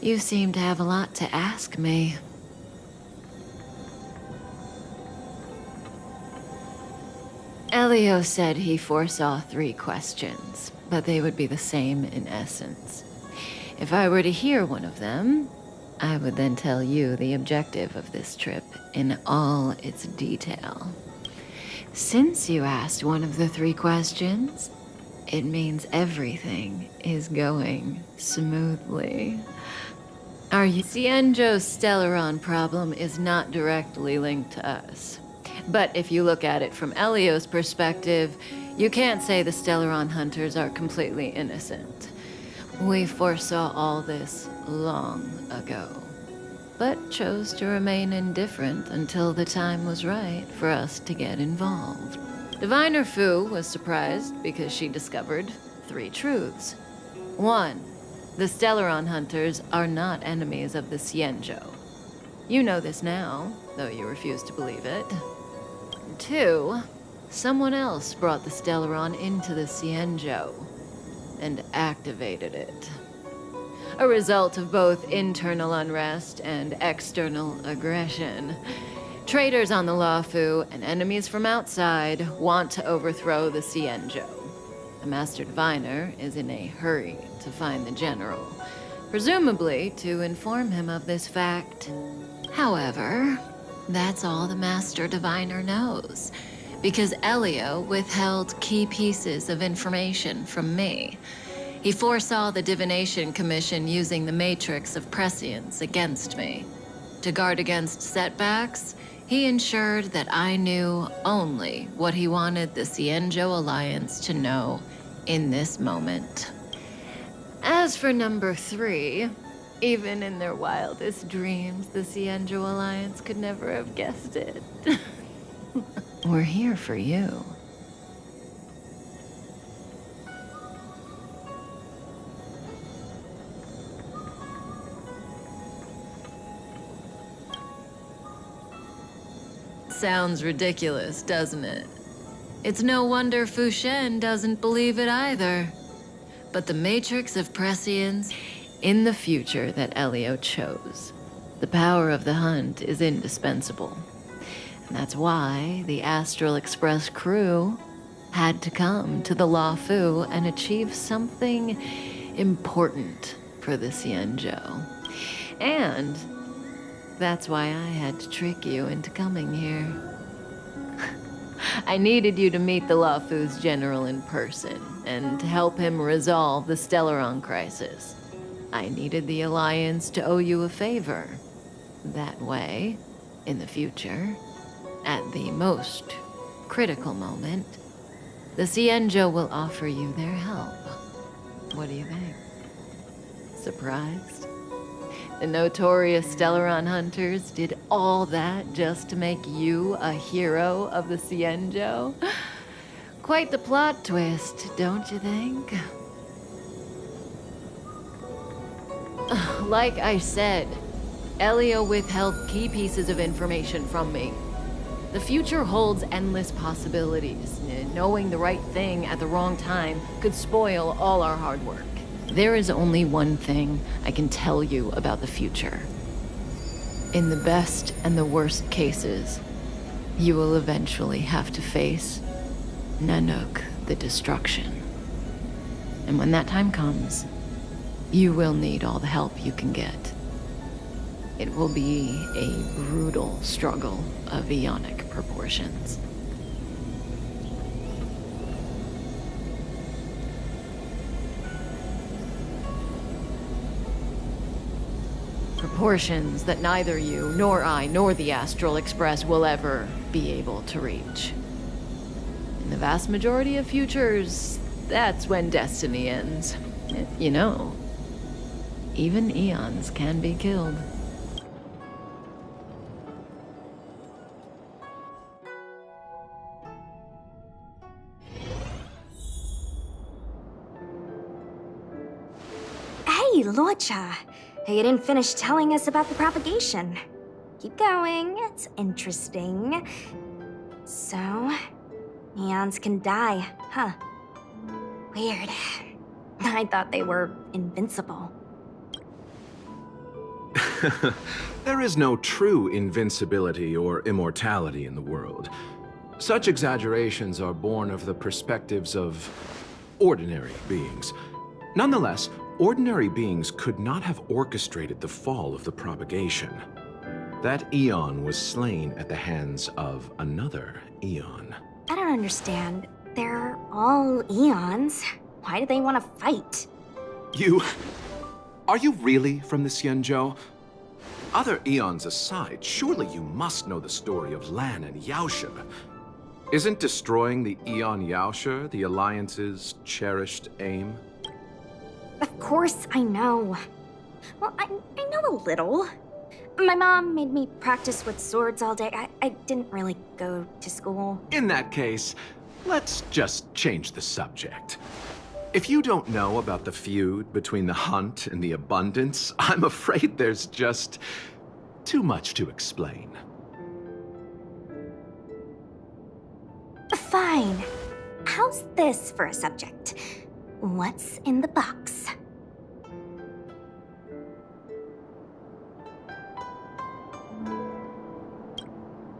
You seem to have a lot to ask me. Elio said he foresaw 3 questions, but they would be the same in essence. If I were to hear one of them, I would then tell you the objective of this trip in all its detail. Since you asked one of the 3 questions, it means everything is going smoothly. Our Cienjo's Stellaron problem is not directly linked to us. But if you look at it from Elio's perspective, you can't say the Stellaron hunters are completely innocent. We foresaw all this long ago, but chose to remain indifferent until the time was right for us to get involved. Diviner Fu was surprised because she discovered 3 truths. 1, the Stellaron hunters are not enemies of the Cienjo. You know this now, though you refuse to believe it. 2, someone else brought the Stellaron into the Cienjo and activated it. A result of both internal unrest and external aggression. Traitors on the Luofu and enemies from outside want to overthrow the Cienjo. The Master Diviner is in a hurry to find the General, presumably to inform him of this fact. However, that's all the Master Diviner knows, because Elio withheld key pieces of information from me. He foresaw the Divination Commission using the Matrix of Prescience against me. To guard against setbacks, he ensured that I knew only what he wanted the Cienjo Alliance to know in this moment. As for number 3, even in their wildest dreams, the Cienjo Alliance could never have guessed it. We're here for you. Sounds ridiculous, doesn't it? It's no wonder Fu Shen doesn't believe it either. But the Matrix of Prescience in the future that Elio chose. The power of the hunt is indispensable. And that's why the Astral Express crew had to come to the La Fu and achieve something important for the Cienjo. And that's why I had to trick you into coming here. I needed you to meet the La Fu's general in person and to help him resolve the Stellaron crisis. I needed the Alliance to owe you a favor. That way, in the future, at the most critical moment, the Cienjo will offer you their help. What do you think? Surprised? The notorious Stellaron hunters did all that just to make you a hero of the Cienjo? Quite the plot twist, don't you think? Like I said, Elio withheld key pieces of information from me. The future holds endless possibilities. Knowing the right thing at the wrong time could spoil all our hard work. There is only one thing I can tell you about the future. In the best and the worst cases, you will eventually have to face Nanook the Destruction. And when that time comes, you will need all the help you can get. It will be a brutal struggle of eonic proportions. Proportions that neither you, nor I, nor the Astral Express will ever be able to reach. In the vast majority of futures, that's when destiny ends. You know, even eons can be killed. Hey, Luocha. You didn't finish telling us about the propagation. Keep going, it's interesting. So, eons can die, huh? Weird. I thought they were invincible. There is no true invincibility or immortality in the world. Such exaggerations are born of the perspectives of ordinary beings. Nonetheless, ordinary beings could not have orchestrated the fall of the propagation. That eon was slain at the hands of another eon. I don't understand. They're all eons. Why do they want to fight? Are you really from the Cienjo? Other eons aside, surely you must know the story of Lan and Yaoshe. Isn't destroying the Eon Yaoshe the Alliance's cherished aim? Of course I know. Well, I know a little. My mom made me practice with swords all day. I didn't really go to school. In that case, let's just change the subject. If you don't know about the feud between the Hunt and the Abundance, I'm afraid there's just too much to explain. Fine. How's this for a subject? What's in the box?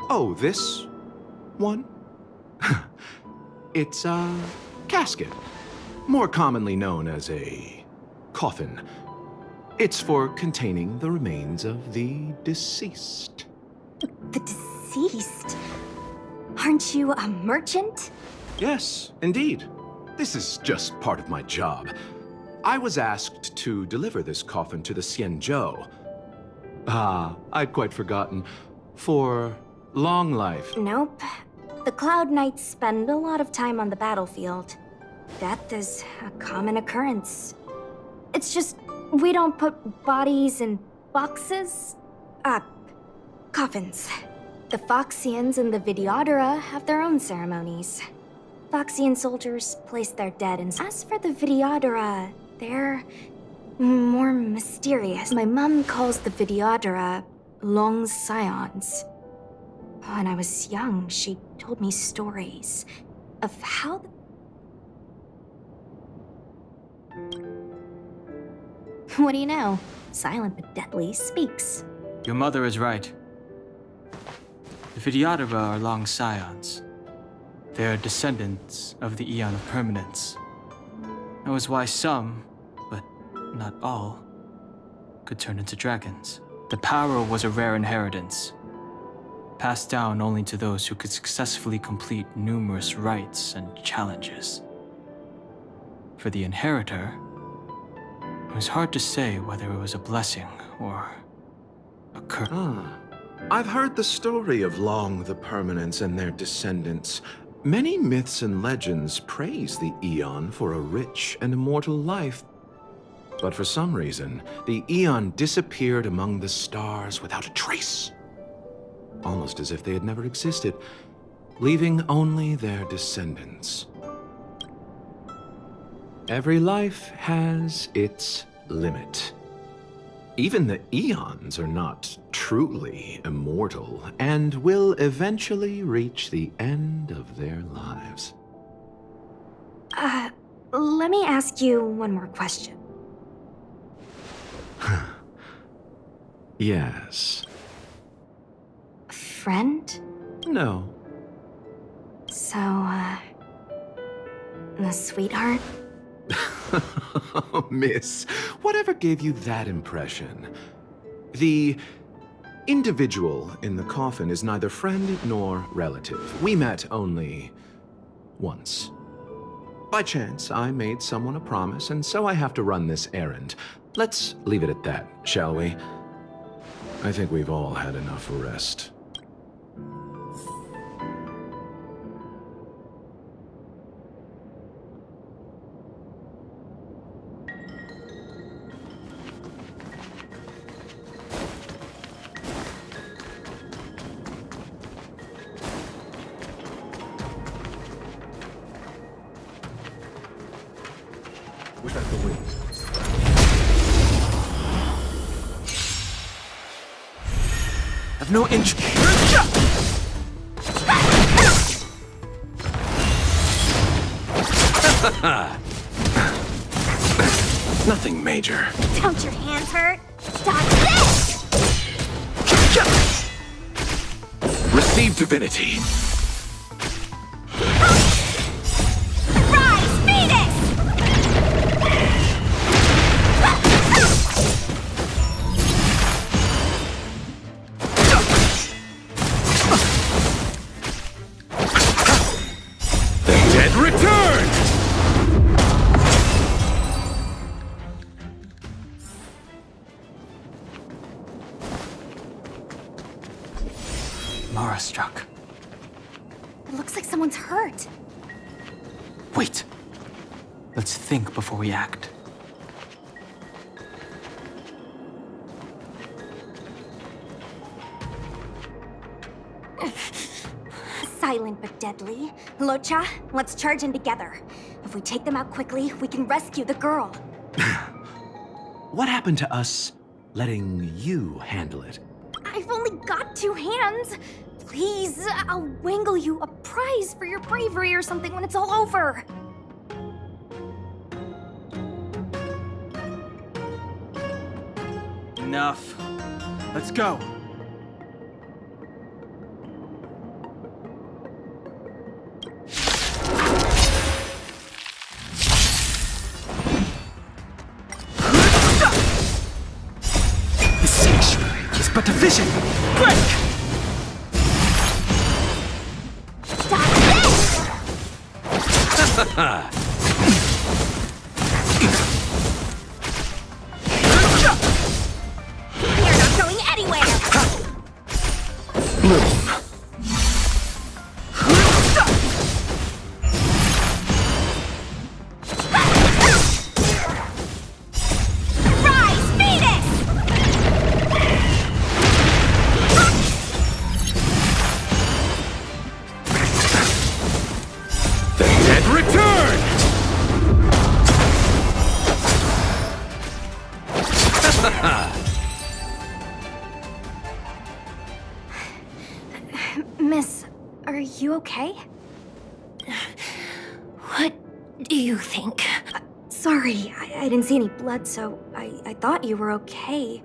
Oh, this one? It's a casket. more commonly known as a coffin. It's for containing the remains of the deceased. The deceased? Aren't you a merchant? Yes, indeed. This is just part of my job. I was asked to deliver this coffin to the Xianzhou. I'd quite forgotten. For long life. Nope. The Cloud Knights spend a lot of time on the battlefield. Death is a common occurrence. It's just, we don't put bodies in boxes. Coffins. The Foxians and the Videodora have their own ceremonies. Foxian soldiers place their dead in. As for the Videodora, they're more mysterious. My mom calls the Videodora long scions. When I was young, she told me stories of how What do you know? Silent but deadly speaks. Your mother is right. The Videodora are long scions. They are descendants of the Eon of Permanence. That was why some, but not all, could turn into dragons. The power was a rare inheritance, passed down only to those who could successfully complete numerous rites and challenges. For the inheritor, it was hard to say whether it was a blessing or a curse. I've heard the story of Long the Permanents and their descendants. Many myths and legends praise the Eon for a rich and immortal life. But for some reason, the Eon disappeared among the stars without a trace. Almost as if they had never existed, leaving only their descendants. Every life has its limit. Even the Eons are not truly immortal and will eventually reach the end of their lives. Let me ask you one more question. Yes. Friend? No. So, a sweetheart? Miss, whatever gave you that impression? The individual in the coffin is neither friend nor relative. We met only once. By chance, I made someone a promise, and so I have to run this errand. Let's leave it at that, shall we? I think we've all had enough rest. Without the wings. I've no inch. Nothing major. Don't your hands hurt? Dodge this! Receive divinity. Rise, Phoenix! The dead return! Mara struck. It looks like someone's hurt. Wait. Let's think before we act. Silent but deadly. Locha, let's charge in together. If we take them out quickly, we can rescue the girl. What happened to us letting you handle it? I've only got 2 hands. Please, I'll wangle you a prize for your bravery or something when it's all over. Enough. Let's go. but a vision! Break! Stop this! You're not going anywhere! Bloom. Rise, Phoenix! The dead return! Miss, are you okay? What do you think? Sorry, I didn't see any blood, so I thought you were okay.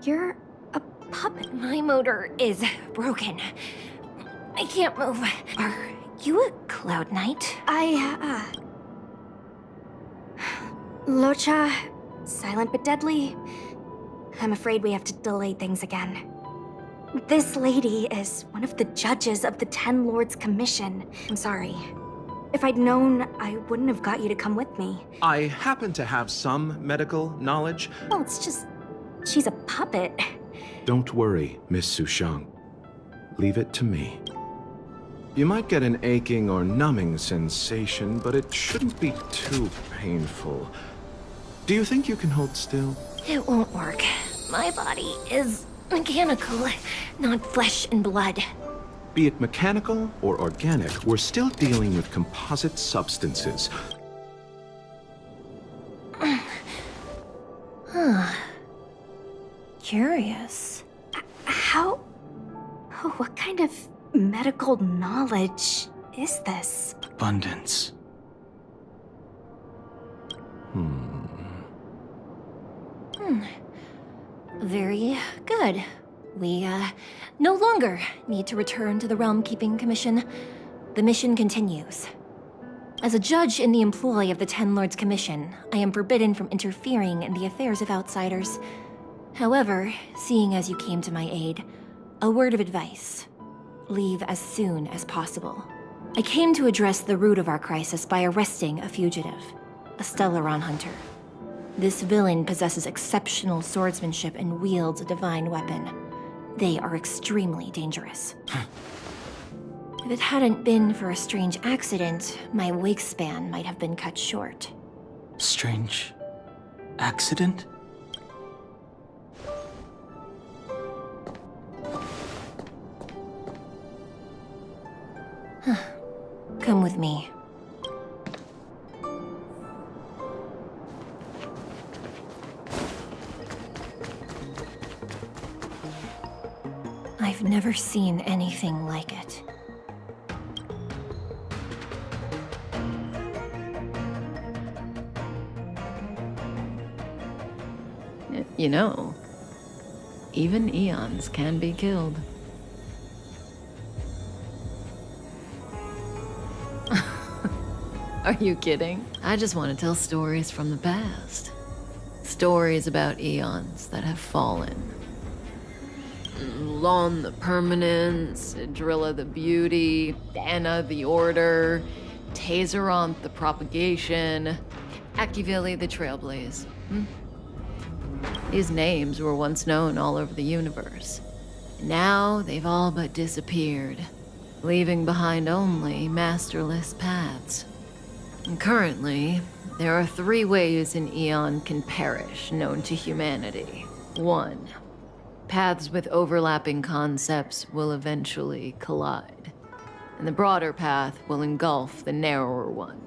You're a puppet. My motor is broken. I can't move. Are you a Cloud Knight? Locha, silent but deadly. I'm afraid we have to delay things again. This lady is one of the judges of the Ten Lords Commission. I'm sorry. If I'd known, I wouldn't have got you to come with me. I happen to have some medical knowledge. Well, it's just... she's a puppet. Don't worry, Miss Sushang. Leave it to me. You might get an aching or numbing sensation, but it shouldn't be too painful. Do you think you can hold still? It won't work. My body is mechanical, not flesh and blood. Be it mechanical or organic, we're still dealing with composite substances. Huh. Curious. How... what kind of medical knowledge is this? Abundance. Very good. We, no longer need to return to the Realm Keeping Commission. The mission continues. As a judge in the employ of the Ten Lords Commission, I am forbidden from interfering in the affairs of outsiders. However, seeing as you came to my aid, a word of advice. Leave as soon as possible. I came to address the root of our crisis by arresting a fugitive, a Stellaron hunter. This villain possesses exceptional swordsmanship and wields a divine weapon. They are extremely dangerous. If it hadn't been for a strange accident, my wake span might have been cut short. Strange accident? Come with me. I've never seen anything like it. You know, even eons can be killed. Are you kidding? I just want to tell stories from the past. Stories about eons that have fallen. Lon the Permanence, Drilla the Beauty, Anna the Order, Tazeronth the Propagation, Akivili the Trailblaze. These names were once known all over the universe. Now they've all but disappeared, leaving behind only masterless paths. And currently, there are 3 ways an eon can perish known to humanity. 1. Paths with overlapping concepts will eventually collide, and the broader path will engulf the narrower one.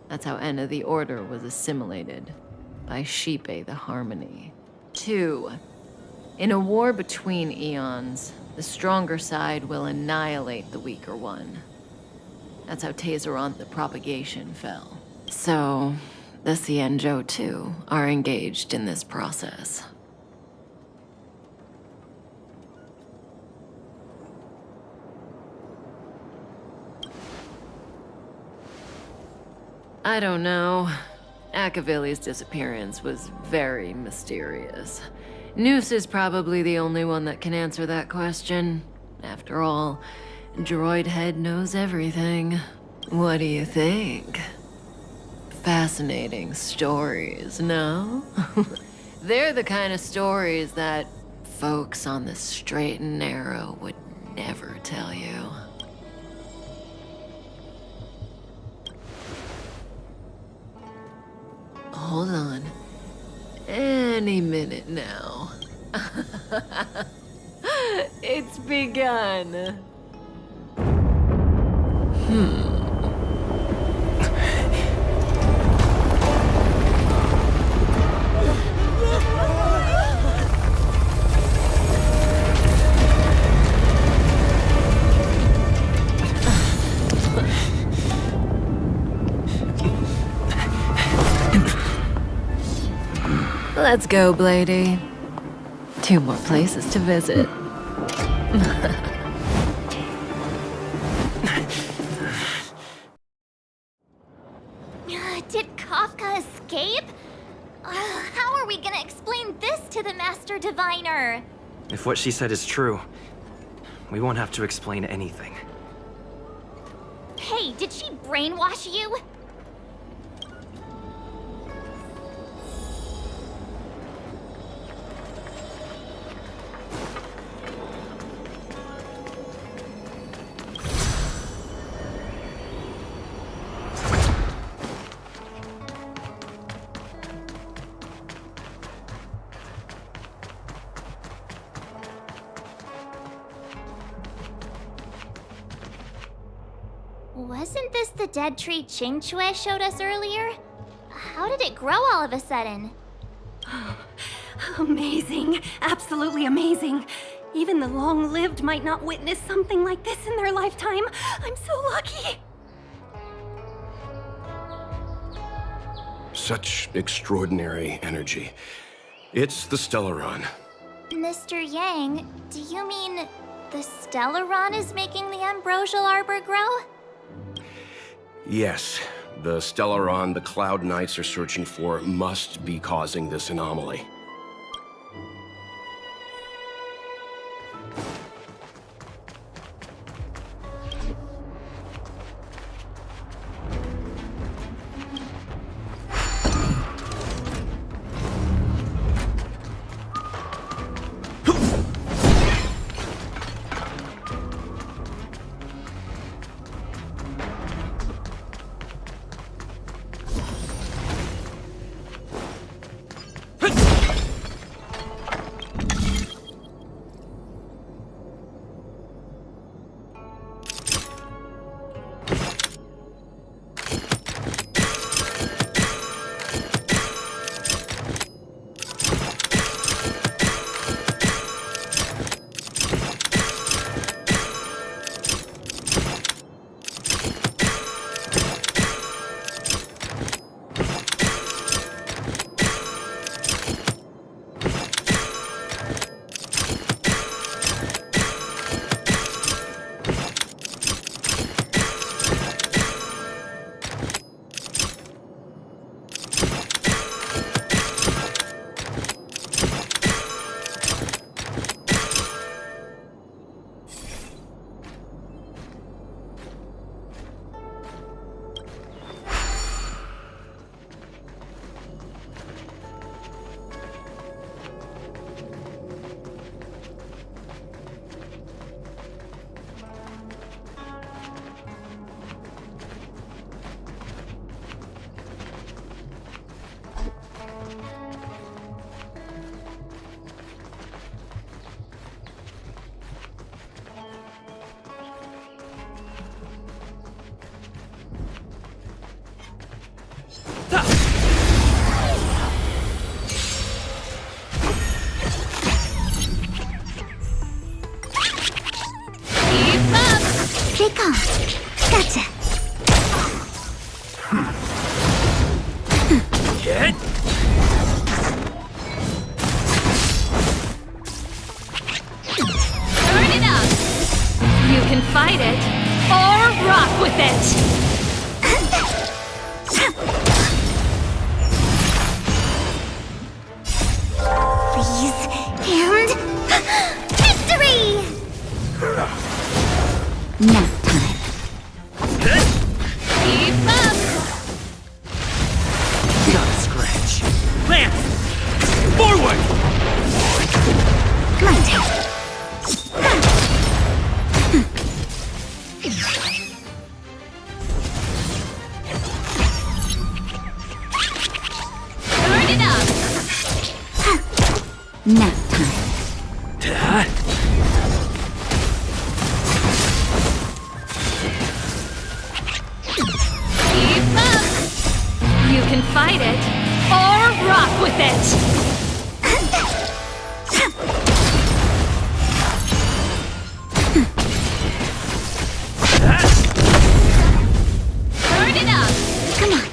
That's how Enna the Order was assimilated, by Sheepe the Harmony. 2. In a war between eons, the stronger side will annihilate the weaker one. That's how Tazeronth the Propagation fell. So, the Xianzhou too are engaged in this process. I don't know. Akavili's disappearance was very mysterious. Noose is probably the only one that can answer that question. After all, Droid Head knows everything. What do you think? Fascinating stories, no? They're the kind of stories that folks on the straight and narrow would never tell you. Hold on. Any minute now. It's begun. Let's go, Blady. 2 more places to visit. Did Kafka escape? How are we gonna explain this to the Master Diviner? If what she said is true, we won't have to explain anything. Hey, did she brainwash you? Wasn't this the dead tree Ching Chue showed us earlier? How did it grow all of a sudden? Amazing. Absolutely amazing. Even the long-lived might not witness something like this in their lifetime. I'm so lucky. Such extraordinary energy. It's the Stellaron. Mr. Yang, do you mean the Stellaron is making the ambrosial arbor grow? Yes, the Stellaron the Cloud Knights are searching for must be causing this anomaly. Gotcha. Get. Turn it up. You can fight it or rock with it. Please. Victory! Nap time. Keep up! Got a scratch. Lance! Forward! My turn. Turn it up! Nap time. Keep up! You can fight it, or rock with it! Turn it up! Come on.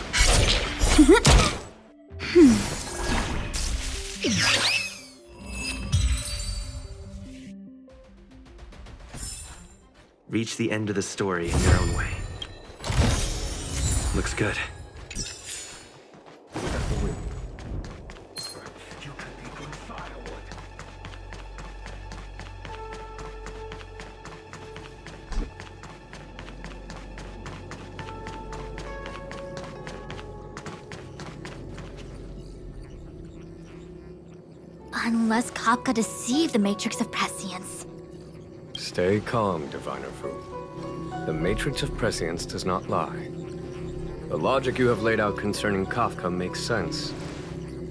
Reach the end of the story in your own way. Looks good. Unless Kapka deceived the Matrix of Prescience. Stay calm, Diviner Fu. The Matrix of Prescience does not lie. The logic you have laid out concerning Kafka makes sense.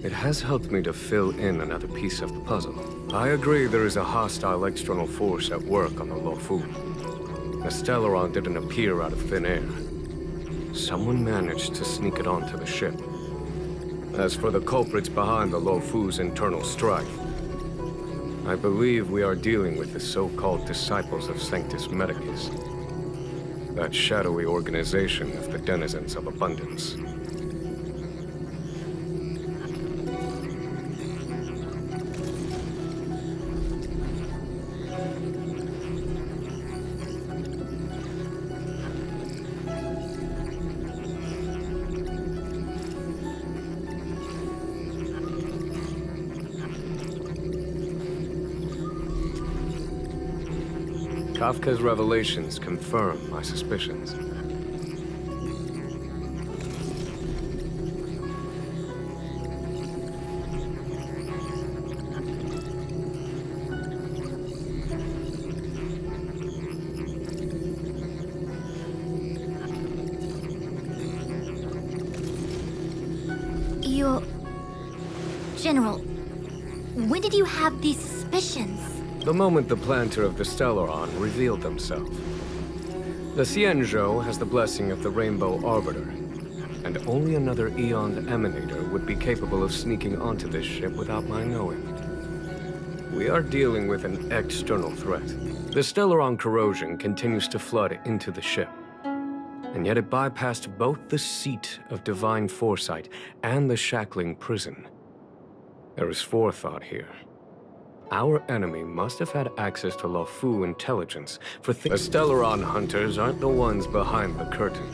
It has helped me to fill in another piece of the puzzle. I agree there is a hostile external force at work on the Luofu. The Stellaron didn't appear out of thin air. Someone managed to sneak it onto the ship. As for the culprits behind the Luofu's internal strife, I believe we are dealing with the so-called Disciples of Sanctus Medicus. That shadowy organization of the denizens of abundance. Kafka's revelations confirm my suspicions. General, when did you have these suspicions? The moment the planter of the Stellaron revealed themselves. The Xianzhou has the blessing of the Rainbow Arbiter, and only another Aeon Emanator would be capable of sneaking onto this ship without my knowing. We are dealing with an external threat. The Stellaron corrosion continues to flood into the ship, and yet it bypassed both the seat of divine foresight and the shackling prison. There is forethought here. Our enemy must have had access to Luofu intelligence, for the Stellaron hunters aren't the ones behind the curtain.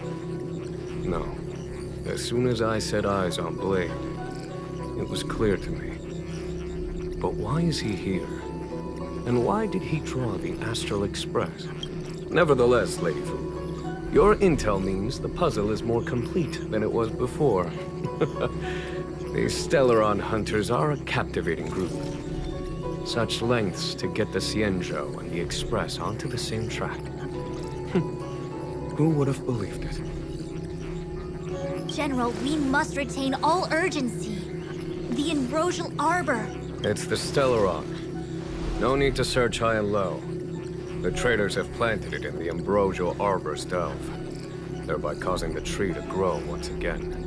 No. As soon as I set eyes on Blade, it was clear to me. But why is he here? And why did he draw the Astral Express? Nevertheless, Lady Fu, your intel means the puzzle is more complete than it was before. These Stellaron hunters are a captivating group. Such lengths to get the Xianzhou and the Express onto the same track. Who would have believed it? General, we must retain all urgency. The Ambrosial Arbor. It's the Stellaron. No need to search high and low. The traders have planted it in the Ambrosial Arbor's delve, thereby causing the tree to grow once again.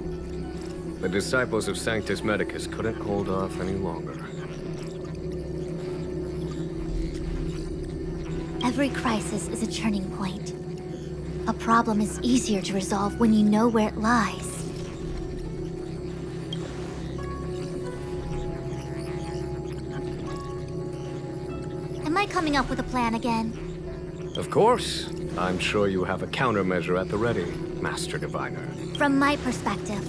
The disciples of Sanctus Medicus couldn't hold off any longer. Every crisis is a turning point. A problem is easier to resolve when you know where it lies. Am I coming up with a plan again? Of course. I'm sure you have a countermeasure at the ready, Master Diviner. From my perspective,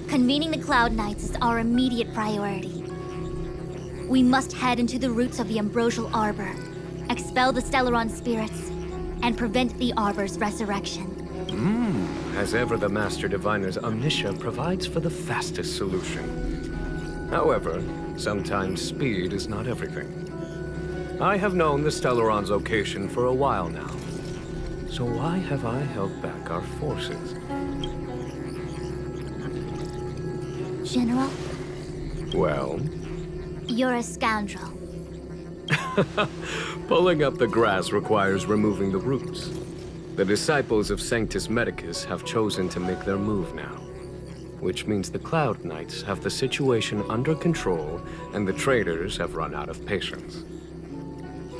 convening the Cloud Knights is our immediate priority. We must head into the roots of the Ambrosial Arbor, expel the Stellaron spirits, and prevent the Arbor's resurrection. As ever, the Master Diviner's omniscia provides for the fastest solution. However, sometimes speed is not everything. I have known the Stellaron's location for a while now. So why have I held back our forces? General, Well, you're a scoundrel. pulling up the grass requires removing the roots. The disciples of Sanctus Medicus have chosen to make their move now, which means the Cloud Knights have the situation under control and the traitors have run out of patience.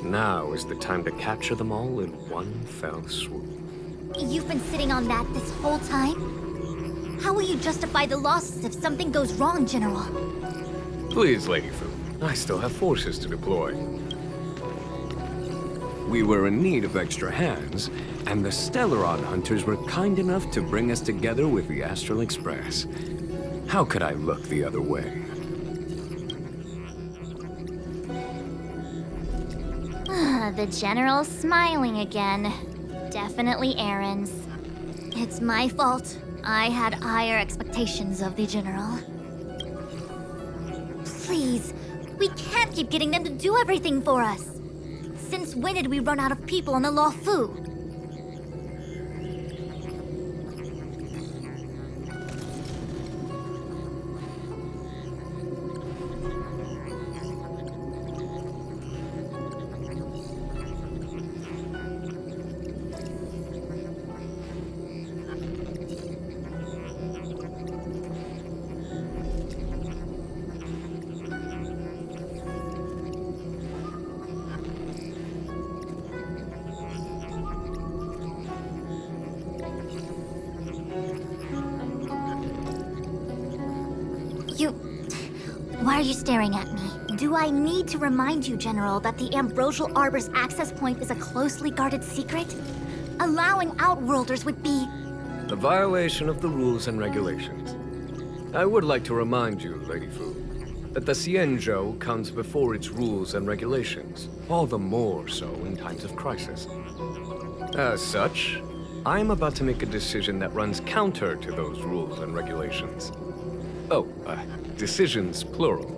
Now is the time to capture them all in one fell swoop. You've been sitting on that this whole time? How will you justify the losses if something goes wrong, General? Please, Lady Fu, I still have forces to deploy. We were in need of extra hands, and the Stellaron hunters were kind enough to bring us together with the Astral Express. How could I look the other way? The General's smiling again. Definitely Aaron's. It's my fault. I had higher expectations of the General. Please, we can't keep getting them to do everything for us. Since when did we run out of people on the Law Fu? Why are you staring at me? Do I need to remind you, General, that the Ambrosial Arbor's access point is a closely guarded secret? Allowing Outworlders would be... A violation of the rules and regulations. I would like to remind you, Lady Fu, that the Xianzhou comes before its rules and regulations, all the more so in times of crisis. As such, I am about to make a decision that runs counter to those rules and regulations. Oh, decisions plural.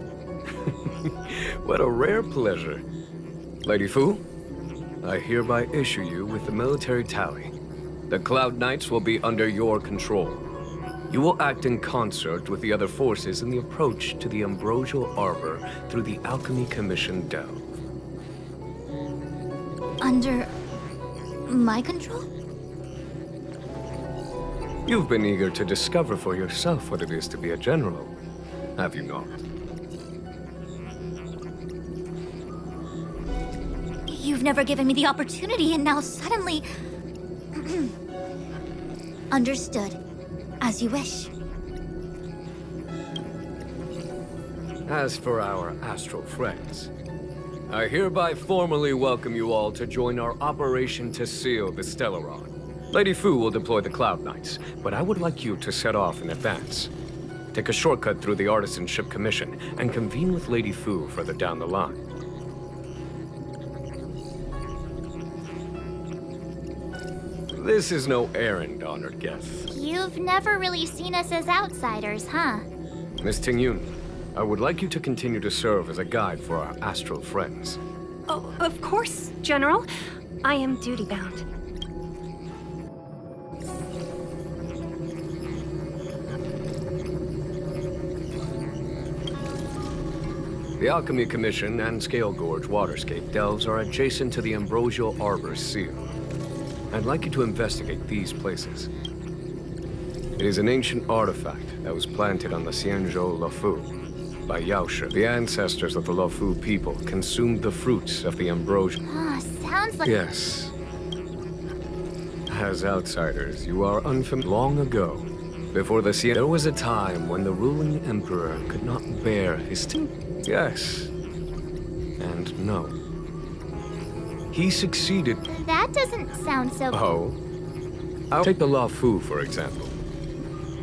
What a rare pleasure. Lady Fu, I hereby issue you with the military tally. The Cloud Knights will be under your control. You will act in concert with the other forces in the approach to the Ambrosial Arbor through the Alchemy Commission Delve. Under... my control? You've been eager to discover for yourself what it is to be a general, have you not? You've never given me the opportunity, and now suddenly... Understood. As you wish. As for our astral friends, I hereby formally welcome you all to join our operation to seal the Stellaron. Lady Fu will deploy the Cloud Knights, but I would like you to set off in advance. Take a shortcut through the Artisanship Commission and convene with Lady Fu further down the line. This is no errand, honored guests. You've never really seen us as outsiders, huh? Miss Tingyun, I would like you to continue to serve as a guide for our astral friends. Oh, of course, General. I am duty-bound. The Alchemy Commission and Scale Gorge Waterscape delves are adjacent to the Ambrosial Arbor's seal. I'd like you to investigate these places. It is an ancient artifact that was planted on the Xianzhou Luofu by Yaoshe. The ancestors of the Luofu people consumed the fruits of the ambrosia. Sounds like... Yes. As outsiders, you are unfamiliar. Long ago, before the Xian, there was a time when the ruling emperor could not bear his... Yes. And no. He succeeded. That doesn't sound so... Oh? I'll take the Luofu, for example.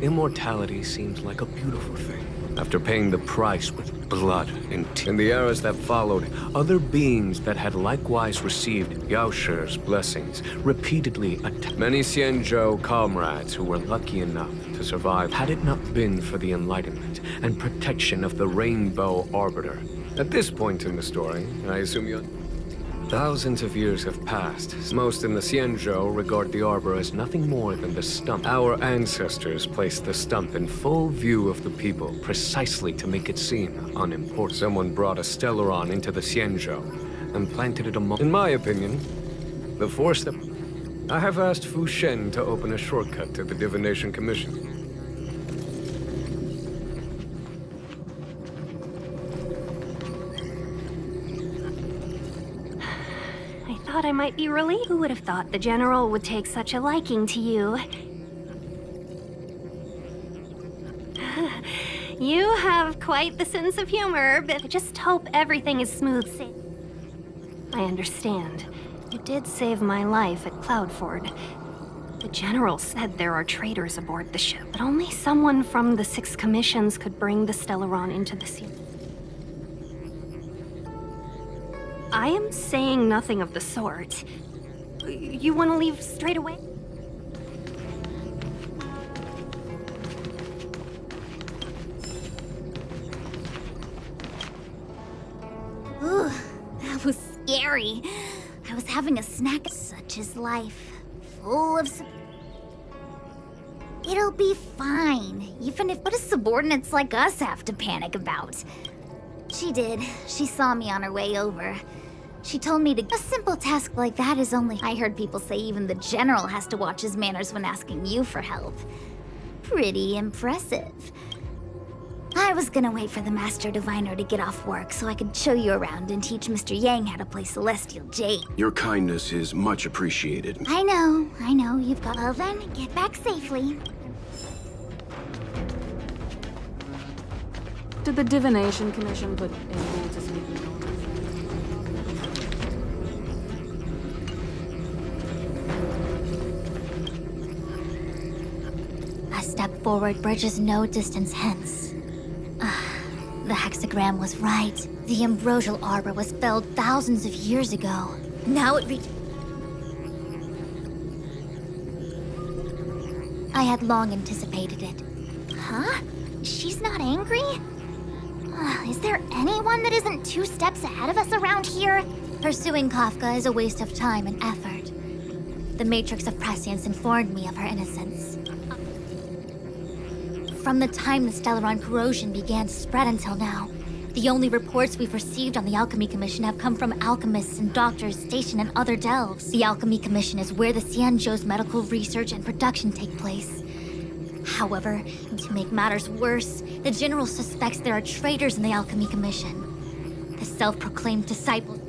Immortality seems like a beautiful thing. after paying the price with blood and tears. In the eras that followed, other beings that had likewise received Yao Shi's blessings repeatedly attacked many Xianzhou comrades who were lucky enough to survive had it not been for the enlightenment and protection of the Rainbow Arbiter. At this point in the story, I assume you... Thousands of years have passed. Most in the Xianzhou regard the Arbor as nothing more than the stump. Our ancestors placed the stump in full view of the people, precisely to make it seem unimportant. Someone brought a Stellaron into the Xianzhou and planted it among... In my opinion, the Force that... I have asked Fu Shen to open a shortcut to the Divination Commission. I thought I might be relieved. Who would have thought the General would take such a liking to you? You have quite the sense of humor, but I just hope everything is smooth sailing. I understand. You did save my life at Cloudford. The General said there are traitors aboard the ship, but only someone from the 6 commissions could bring the Stellaron into the sea. I am saying nothing of the sort. You want to leave straight away? Ooh, that was scary. I was having a snack. Such is life. Full of... It'll be fine. Even if... What do subordinates like us have to panic about? She did. She saw me on her way over. She told me to... A simple task like that is only... I heard people say even the General has to watch his manners when asking you for help. Pretty impressive. I was gonna wait for the Master Diviner to get off work so I could show you around and teach Mr. Yang how to play Celestial Jade. Your kindness is much appreciated. I know, you've got... Well then, get back safely. Did the Divination Commission put anyone to sleep? A step forward bridges no distance hence. The hexagram was right. The ambrosial arbor was felled thousands of years ago. Now it I had long anticipated it. Huh? She's not angry? Is there anyone that isn't 2 steps ahead of us around here? Pursuing Kafka is a waste of time and effort. The Matrix of Prescience informed me of her innocence. From the time the Stellaron corrosion began to spread until now, the only reports we've received on the Alchemy Commission have come from alchemists and doctors stationed in other delves. The Alchemy Commission is where the Xianzhou's medical research and production take place. However, to make matters worse, the General suspects there are traitors in the Alchemy Commission. The self-proclaimed disciple.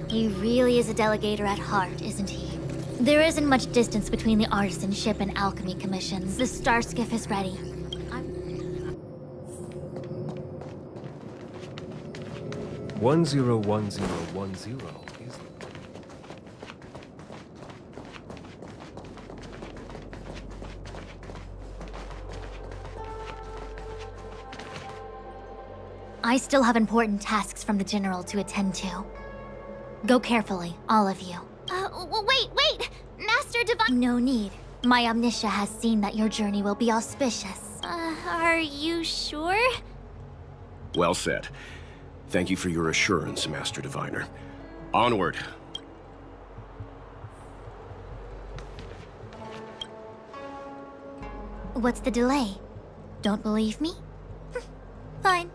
He really is a delegator at heart, isn't he? There isn't much distance between the Artisan Ship and Alchemy Commissions. The Star Skiff is ready. 101010 is... I still have important tasks from the General to attend to. Go carefully, all of you. Wait! Master Divine... No need. My Omniscia has seen that your journey will be auspicious. Are you sure? Well said. Thank you for your assurance, Master Diviner. Onward. What's the delay? Don't believe me? Fine.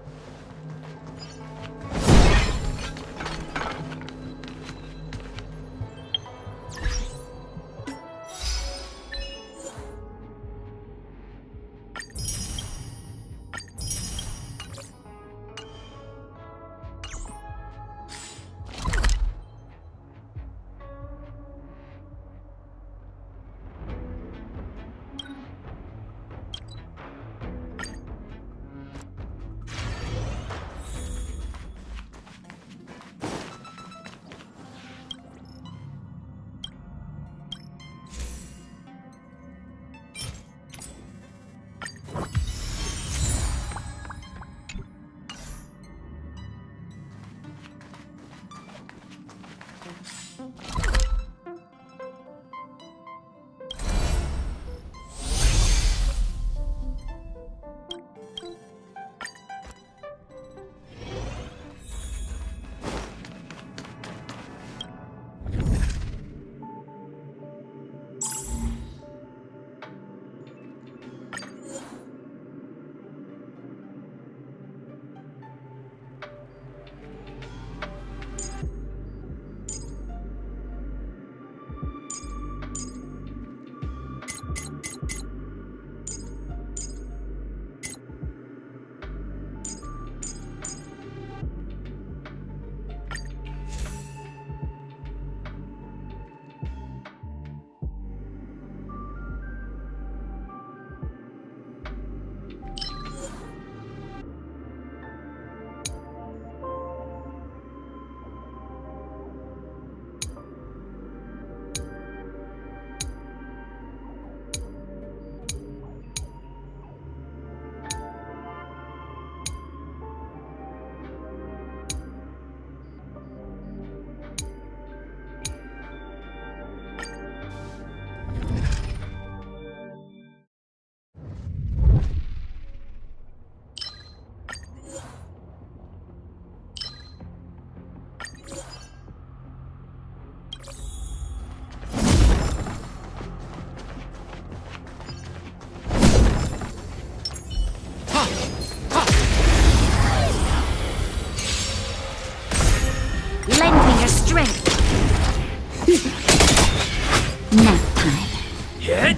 Hit!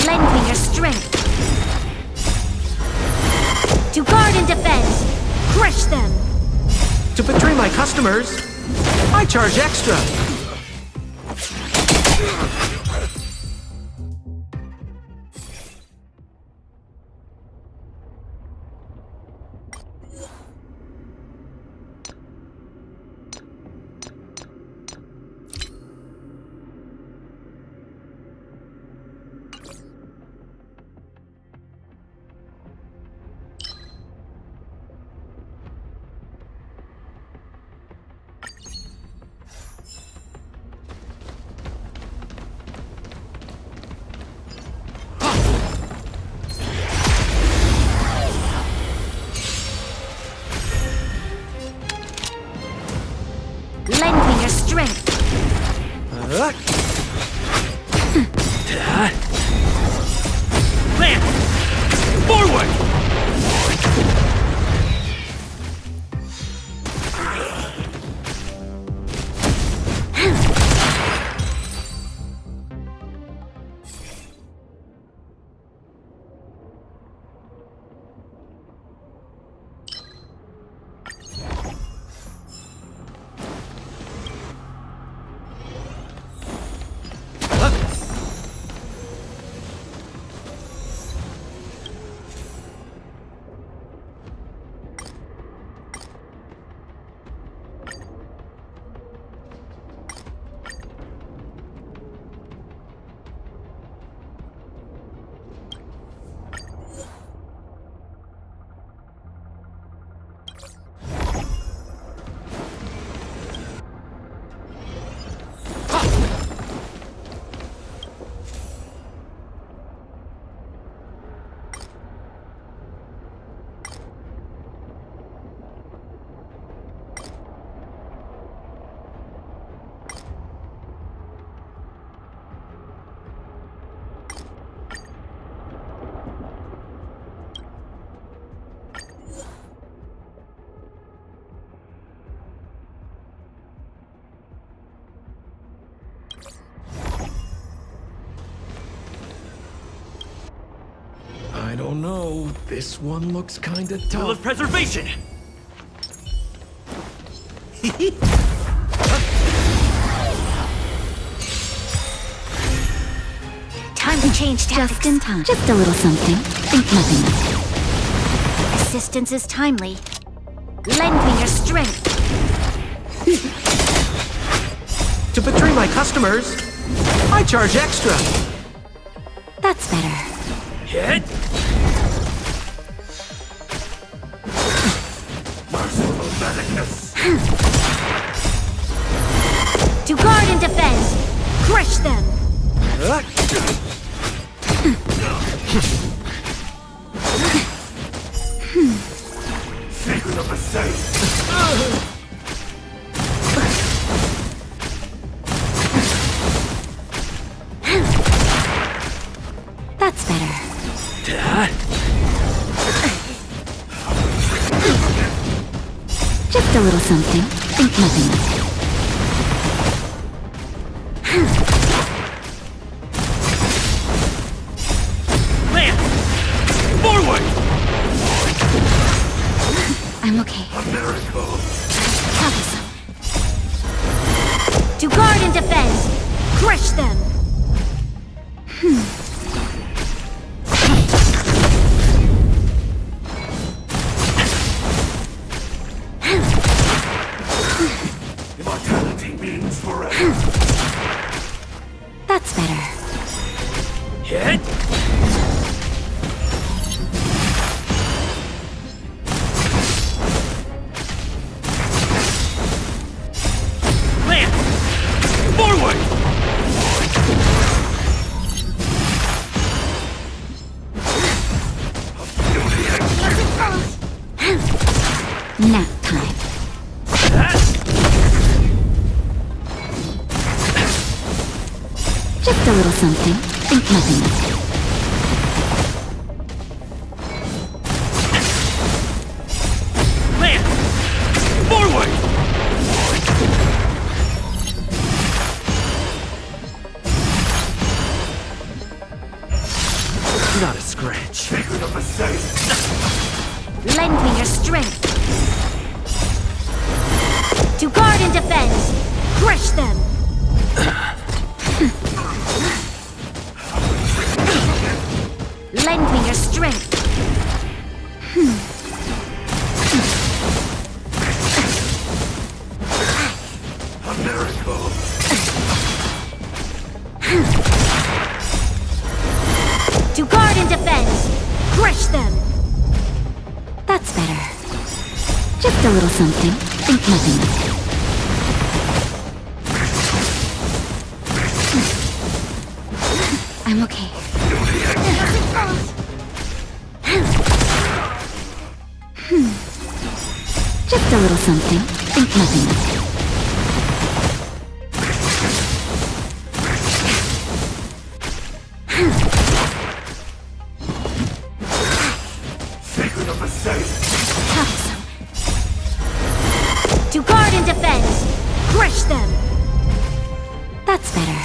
Lend me your strength. To guard and defend. Crush them. To betray my customers, I charge extra. Lend me your strength. Land! Forward! I don't know. This one looks kinda tough. Rule of preservation! Time to change tactics. Just in time. Just a little something. Think nothing of it. Assistance is timely. Lend me your strength. To betray my customers, I charge extra. That's better. Hit! Merciful madness! To guard and defend. Crush them. Secret of the safe. That's better. Just a little something. Think nothing of it. Land! Forward! I'm okay. A miracle. To guard and defend. Crush them. That's better. Hit! Land! Forward! Nap time. Just a little something. Think nothing of it. Land! Forward! Not a scratch. Lend me your strength. To guard and defend. Crush them. Lend me your strength. A miracle. To guard and defend. Crush them. That's better. Just a little something. Think nothing of it. I'm okay. Just a little something. Think nothing of it. Secret of a safe. Troublesome. To guard and defend. Crush them. That's better.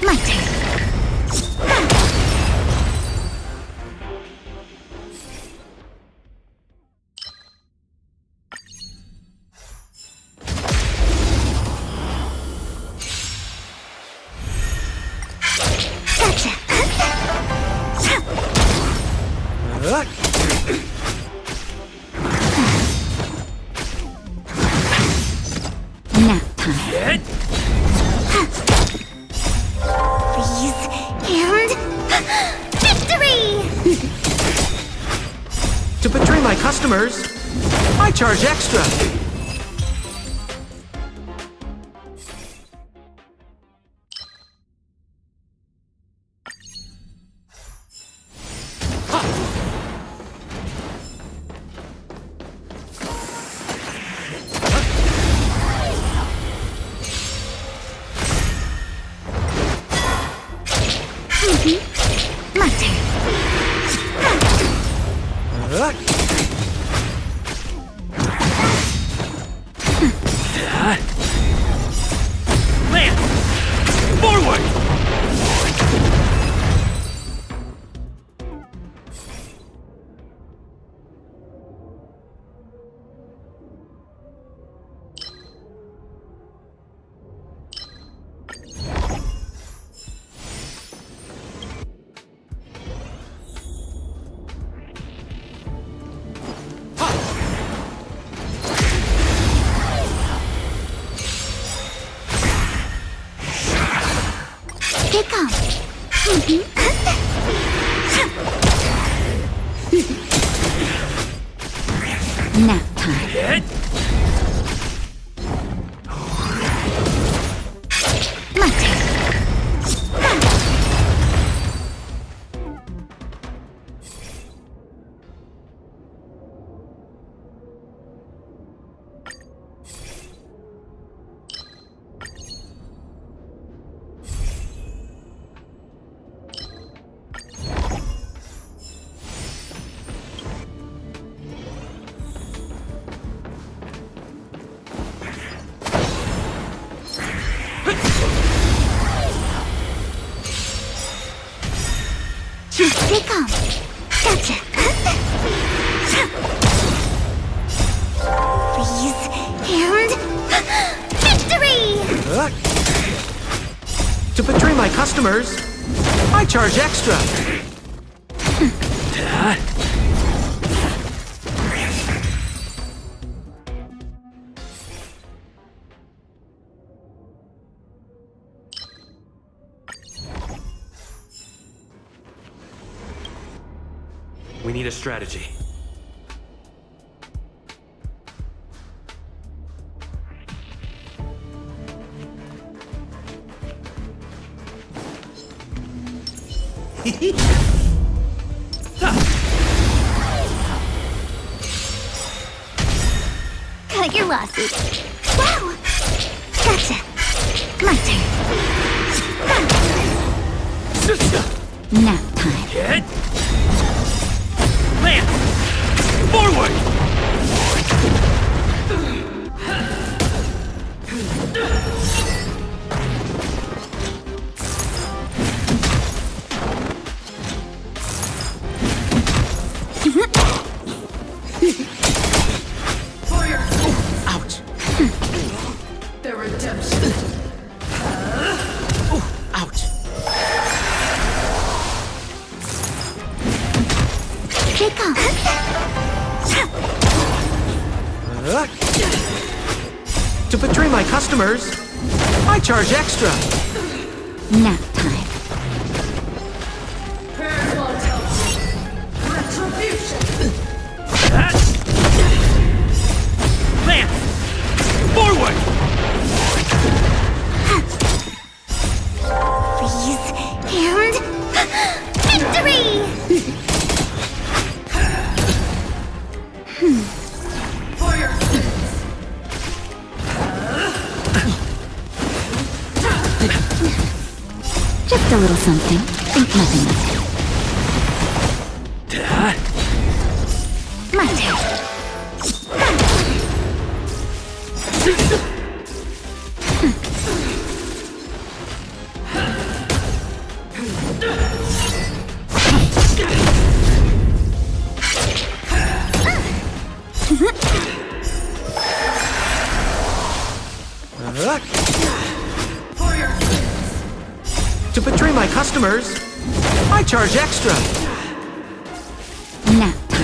My turn. Nap time. Freeze and victory! To betray my customers, I charge extra. My turn. Lance! Forward! Here comes. Nap time. My turn. Here they come. Gotcha. Freeze and victory! To betray my customers, I charge extra. We need a strategy. Cut your losses. Wow! Gotcha. My turn. Nap time. Lance! Forward! Ouch. The redemption. Ouch. Here come. To betray my customers, I charge extra. Nap time. Retribution. Lance! Forward! Freeze and victory! For your sins. Just a little something. Think nothing of it. My turn. For your sins. To betray my customers, I charge extra. Nap time.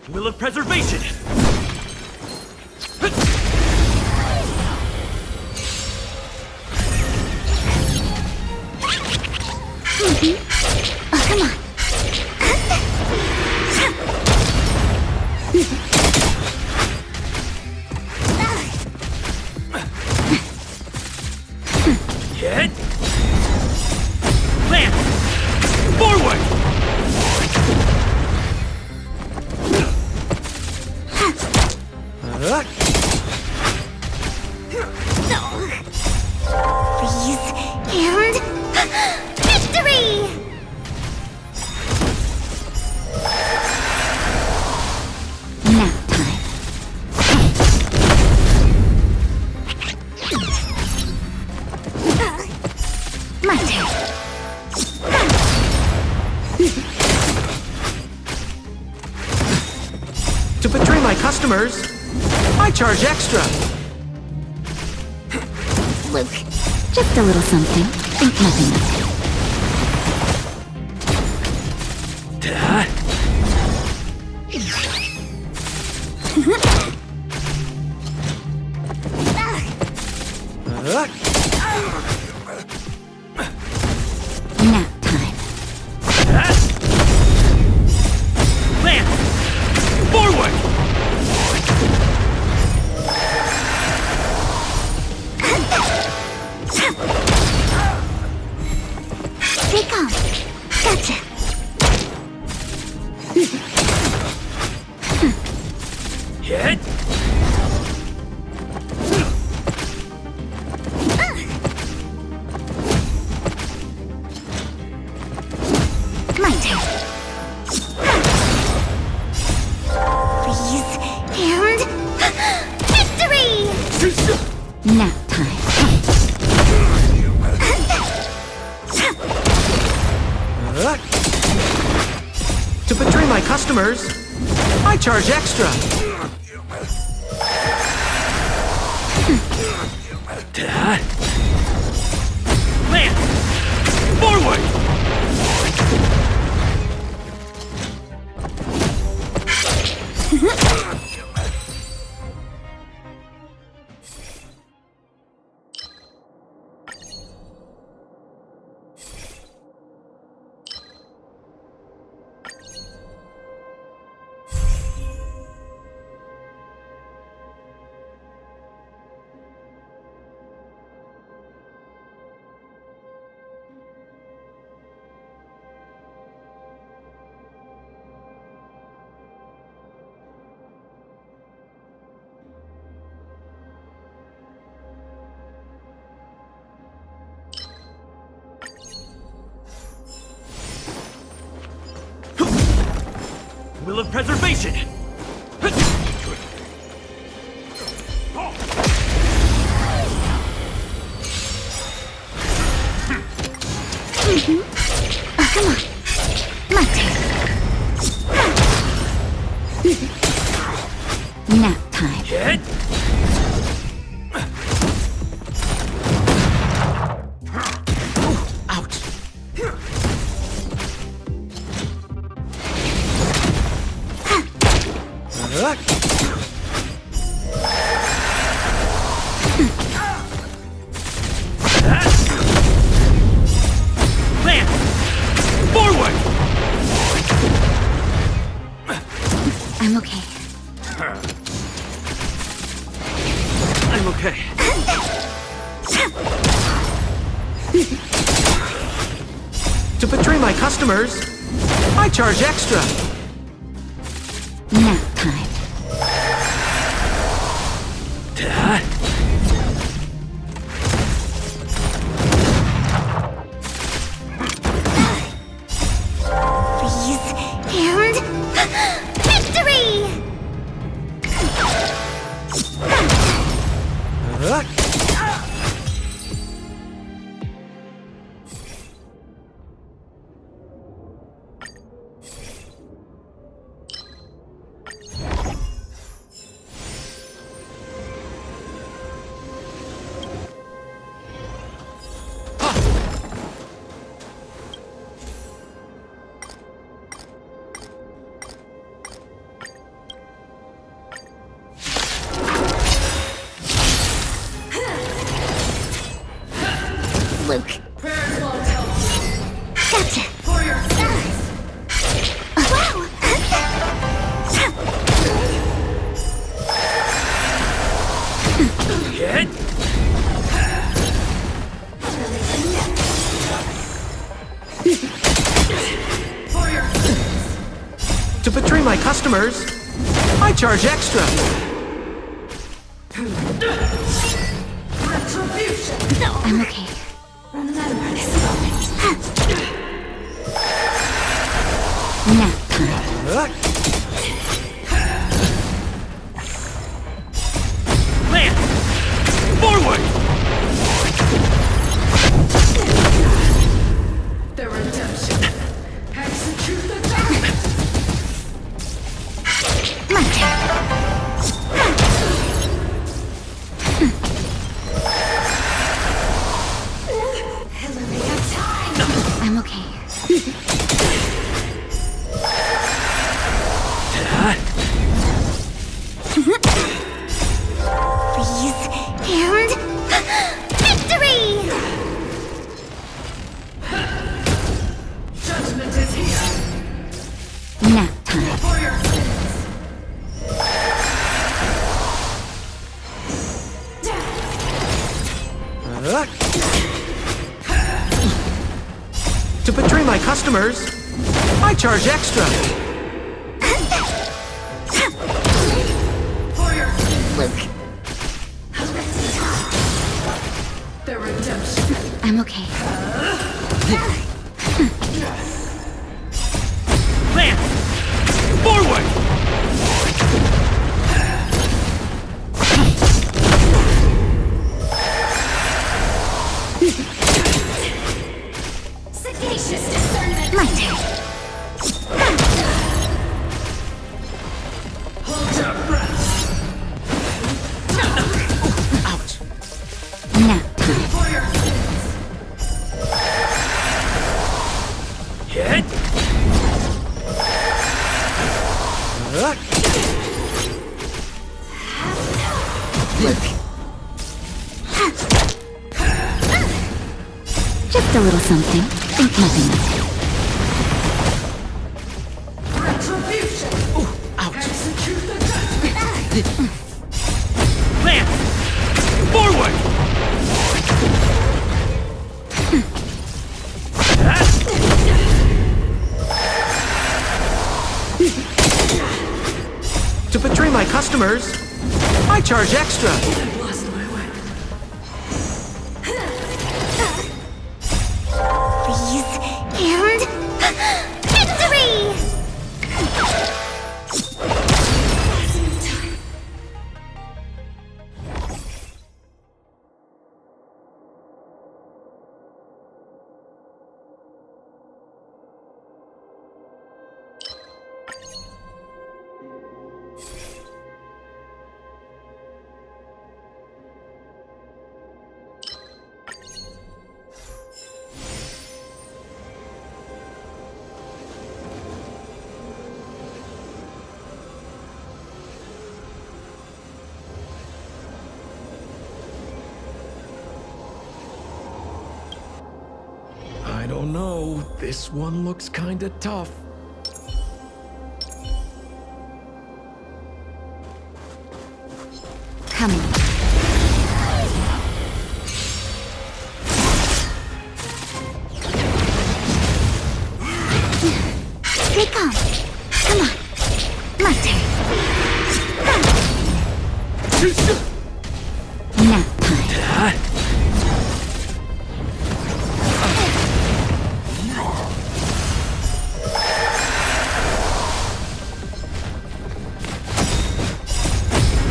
Will of preservation! Oh, come on. Hit! Land! Forward! Freeze and victory! Nap time. My turn. To betray my customers, I charge extra. Luke, just a little something. Think nothing of it. Nap time. Land! Forward! Stay calm. Gotcha. Hit! My turn. Freeze and victory! Nap time. To betray my customers, I charge extra. Land! Forward! Will of preservation! Oh, come on. My turn. Nap time. Hit! Ouch. Land! Forward! I'm okay. I'm okay. To betray my customers, I charge extra. Nap time. Freeze and victory! Luke. Gotcha. Hit! To betray my customers, I charge extra. I'm okay. Remember this moment. Nap time. Lance! Forward! The redemption. Execute the My turn. I'm okay. Please, and victory! judgment is here. Nap time. For your sins. To betray my customers, I charge extra. For your sins. Luke, The redemption. I'm okay. Lance! Forward! Sagacious discernment. My turn. Hold your breath. Nap time. For your sins. Hit! Luke. Just a little something. Think nothing of it. Retribution. Execute the judgment. Lance! Forward! To betray my customers, I charge extra. I've lost my way. Please, and victory! I don't know. This one looks kinda tough. Coming. Stay calm. Come on. My turn. Nap time.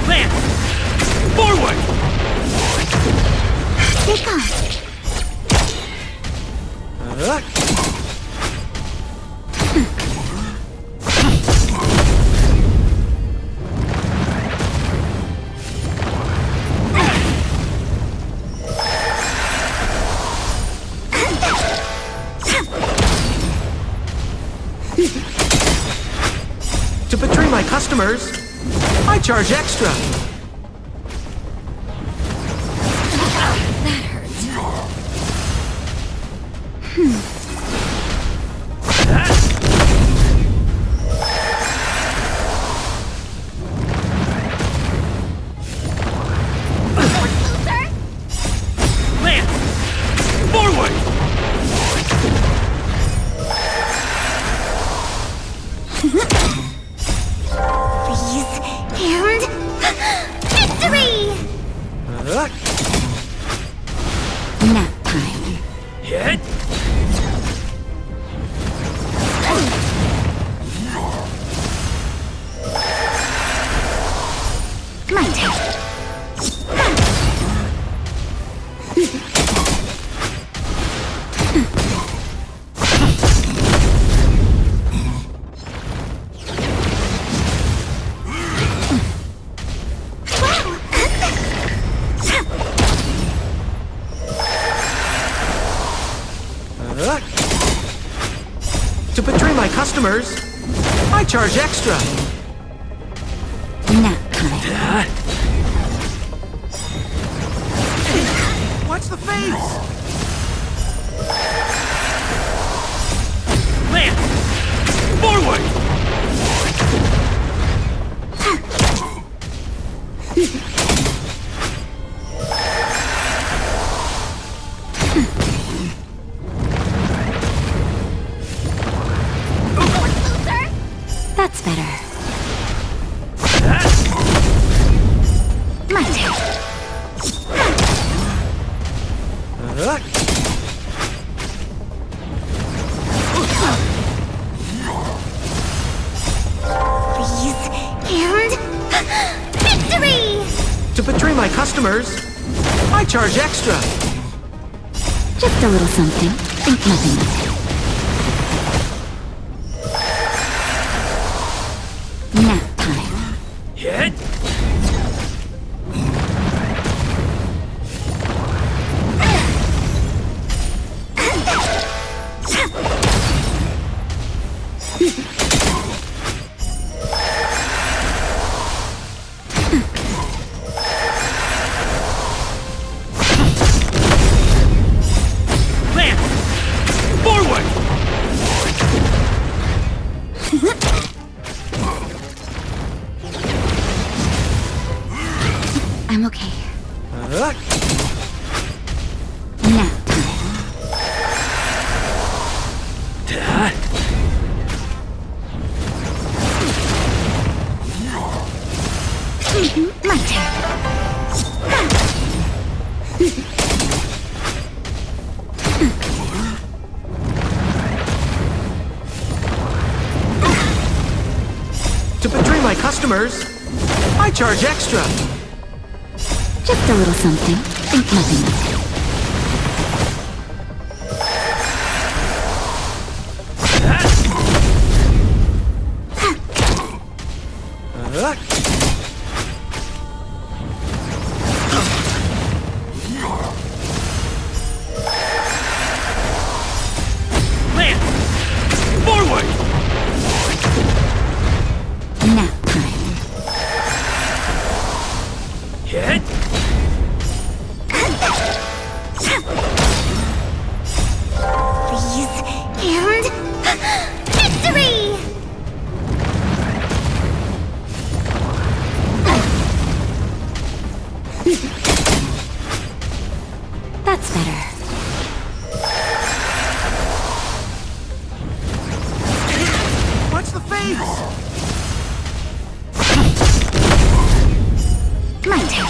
Lance! Forward! Stay calm. To betray my customers, I charge extra. That hurts. Nap time. Hit! My turn. To betray my customers, I charge extra. Nap time. Watch the face! Land! Forward! That's better. My turn. Freeze and victory! To betray my customers, I charge extra. Just a little something. Think nothing of it. Nap time. Hit! Land! Forward! I'm okay. Nap time. My turn. To betray my customers, I charge extra. Just a little something. Think nothing of it. Land! Forward! Nap time. Hit! Freeze and victory! That's better. Watch the face! My turn.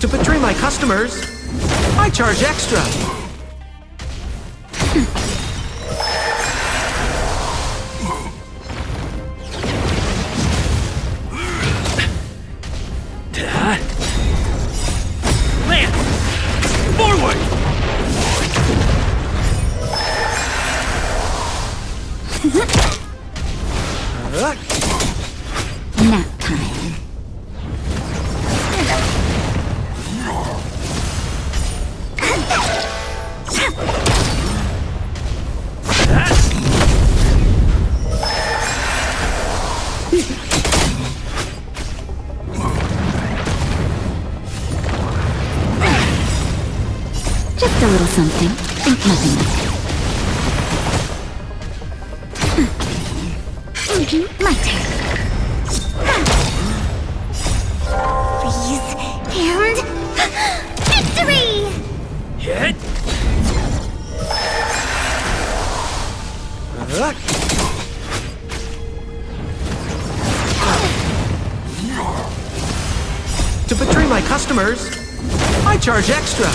To betray my customers, I charge extra. Land! Forward! Nap time. Just a little something. Think nothing of it. My turn. Freeze and victory! Hit! To betray my customers, I charge extra.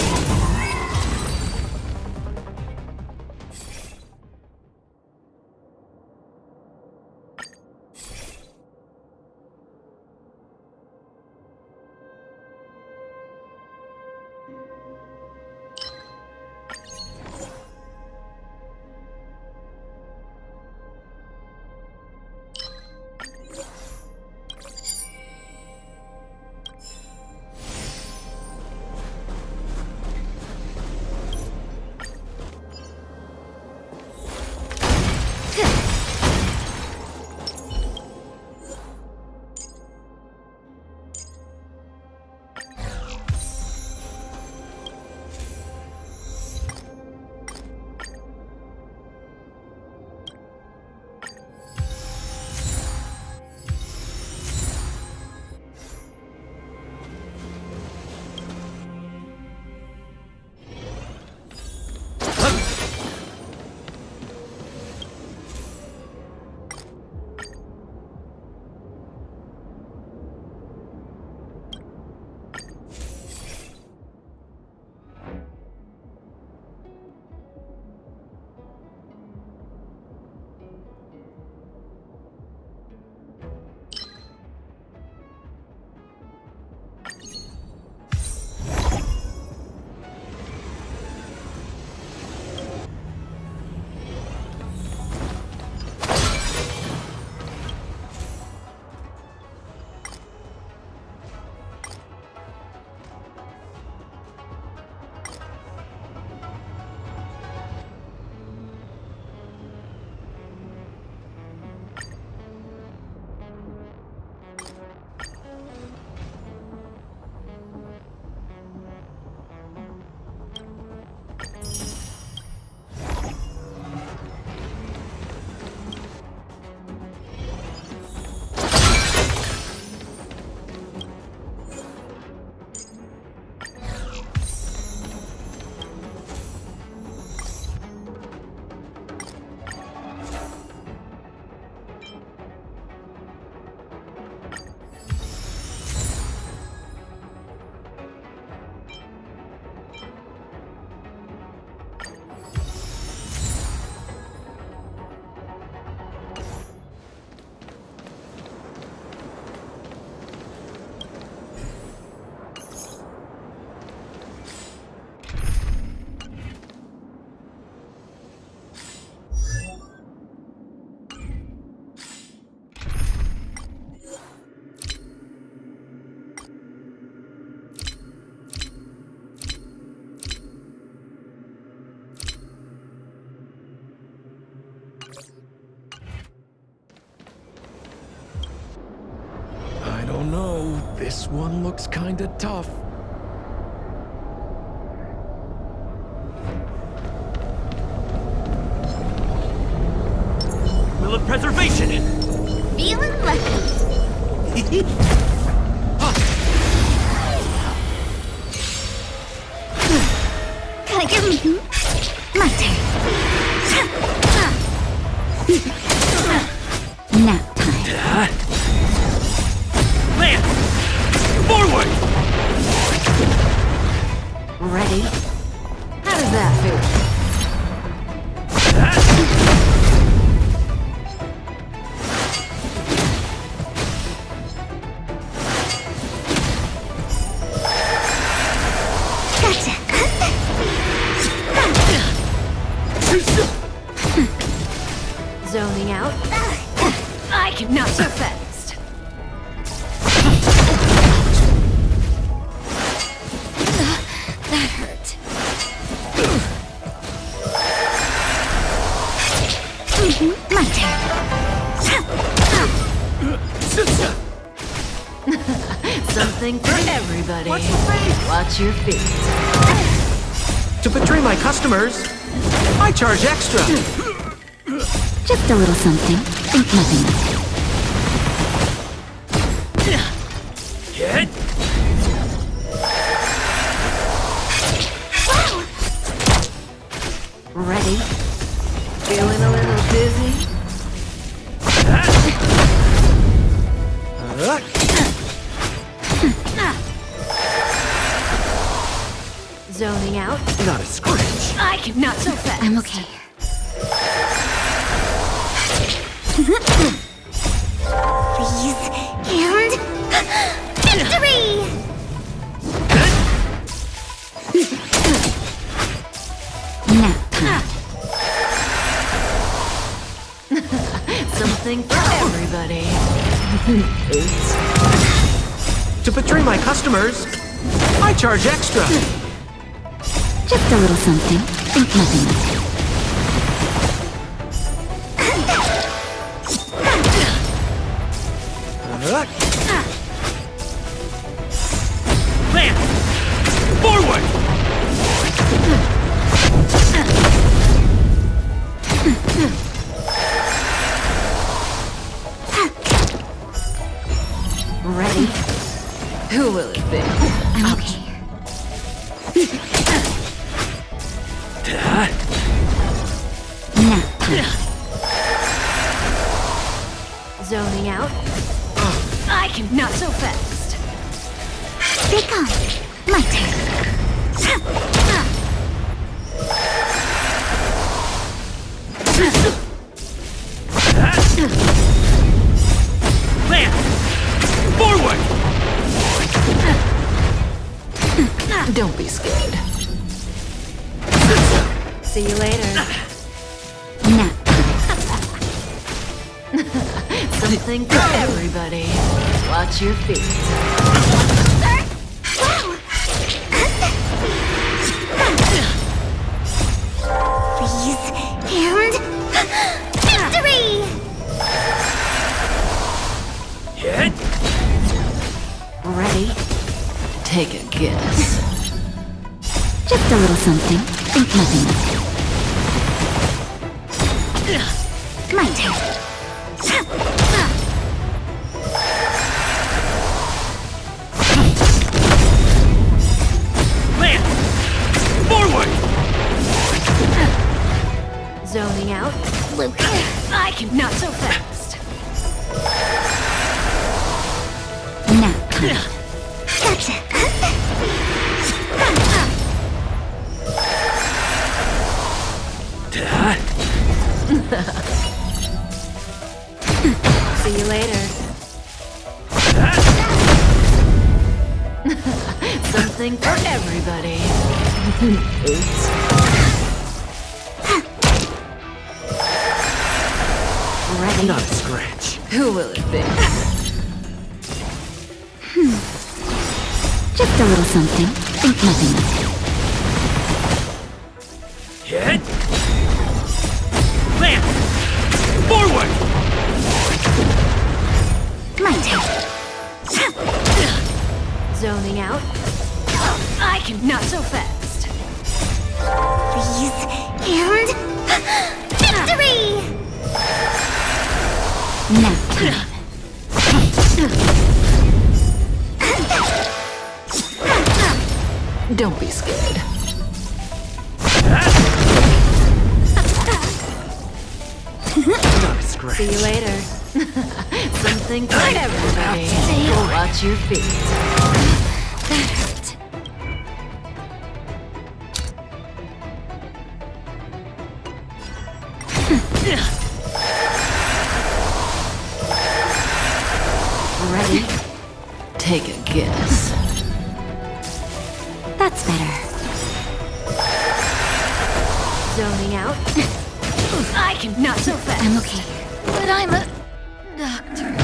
I don't know. This one looks kinda tough. Will of preservation! Feeling lucky. Gotta give me my turn. Nap time. Lance! Forward! Ready? How does that feel? Zoning out. I cannot so fast. That hurt. My turn. Something for everybody. Watch your feet. To betray my customers, I charge extra. Just a little something. Think nothing of it. Hit! Ready? Feeling a little dizzy? Zoning out. Not a scratch. I can not so fast. I'm okay. Freeze and victory! Nap time. Something for everybody. To betray my customers, I charge extra. Just a little something. Think nothing of it. Plan! Forward! Ready? Who will it be? I'm okay. Nap time. Zoning out. I can not so fast. Stay calm. My turn. Plan! Forward! Don't be scared. See you later. Nap Something for everybody. Watch your feet. Freeze and victory! Hit! Ready? Take a guess. Just a little something. Think nothing of it. My turn. Plan! Forward! Zoning out. I can not so fast. Nap time. Gotcha. See you later. Something for everybody. Ready? Not a scratch. Who will it be? Just a little something. Think nothing of it. Hit! Plan! Forward! My turn. Zoning out. I can not so fast. Freeze and victory! Nap time. Don't be scared. Not a scratch. See you later. Something for everybody. Watch your feet. Ready? Take a guess. That's better. Zoning out. I can not so fast. I'm okay. But I'm a doctor.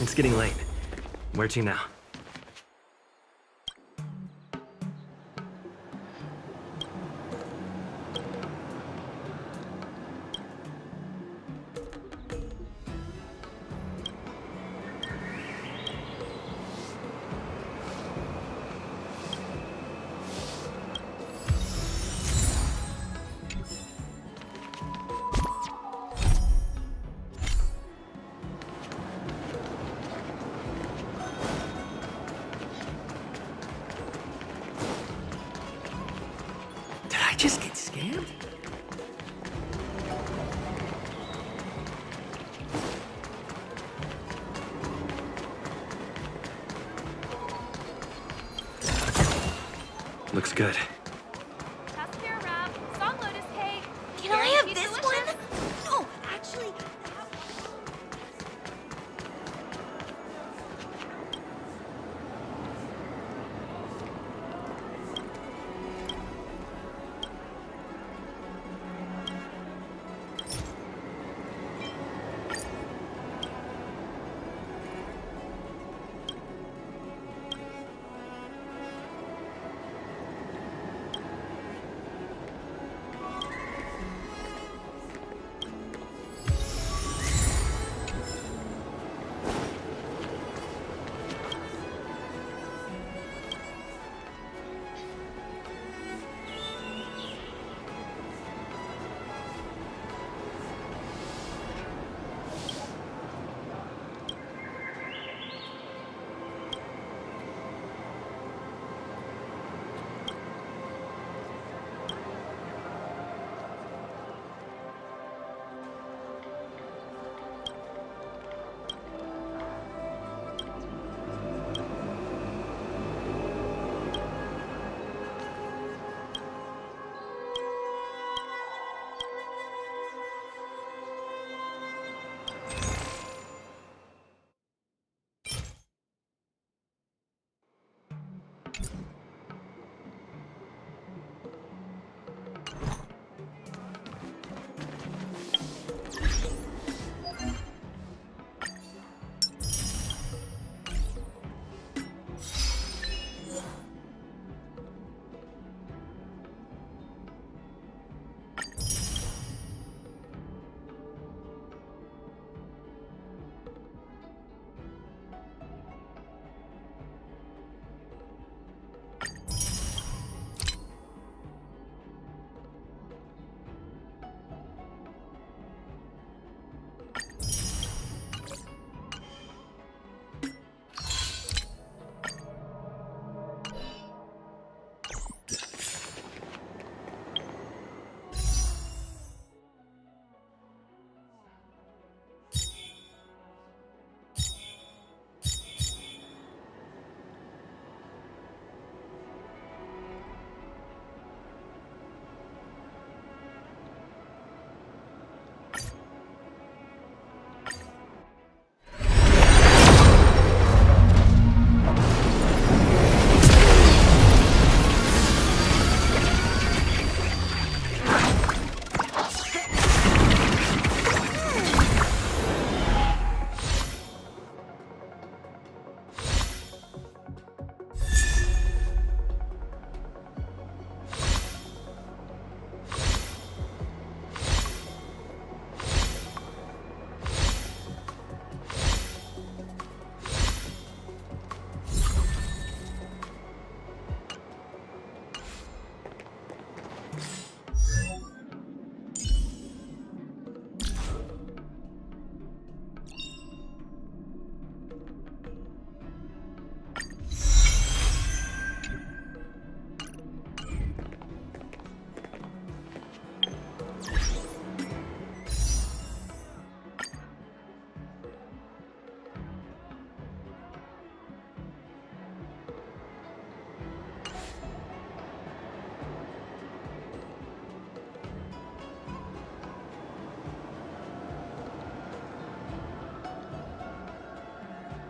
It's getting late. Where to now? Just get scammed? Looks good. Can I have this one? No, actually.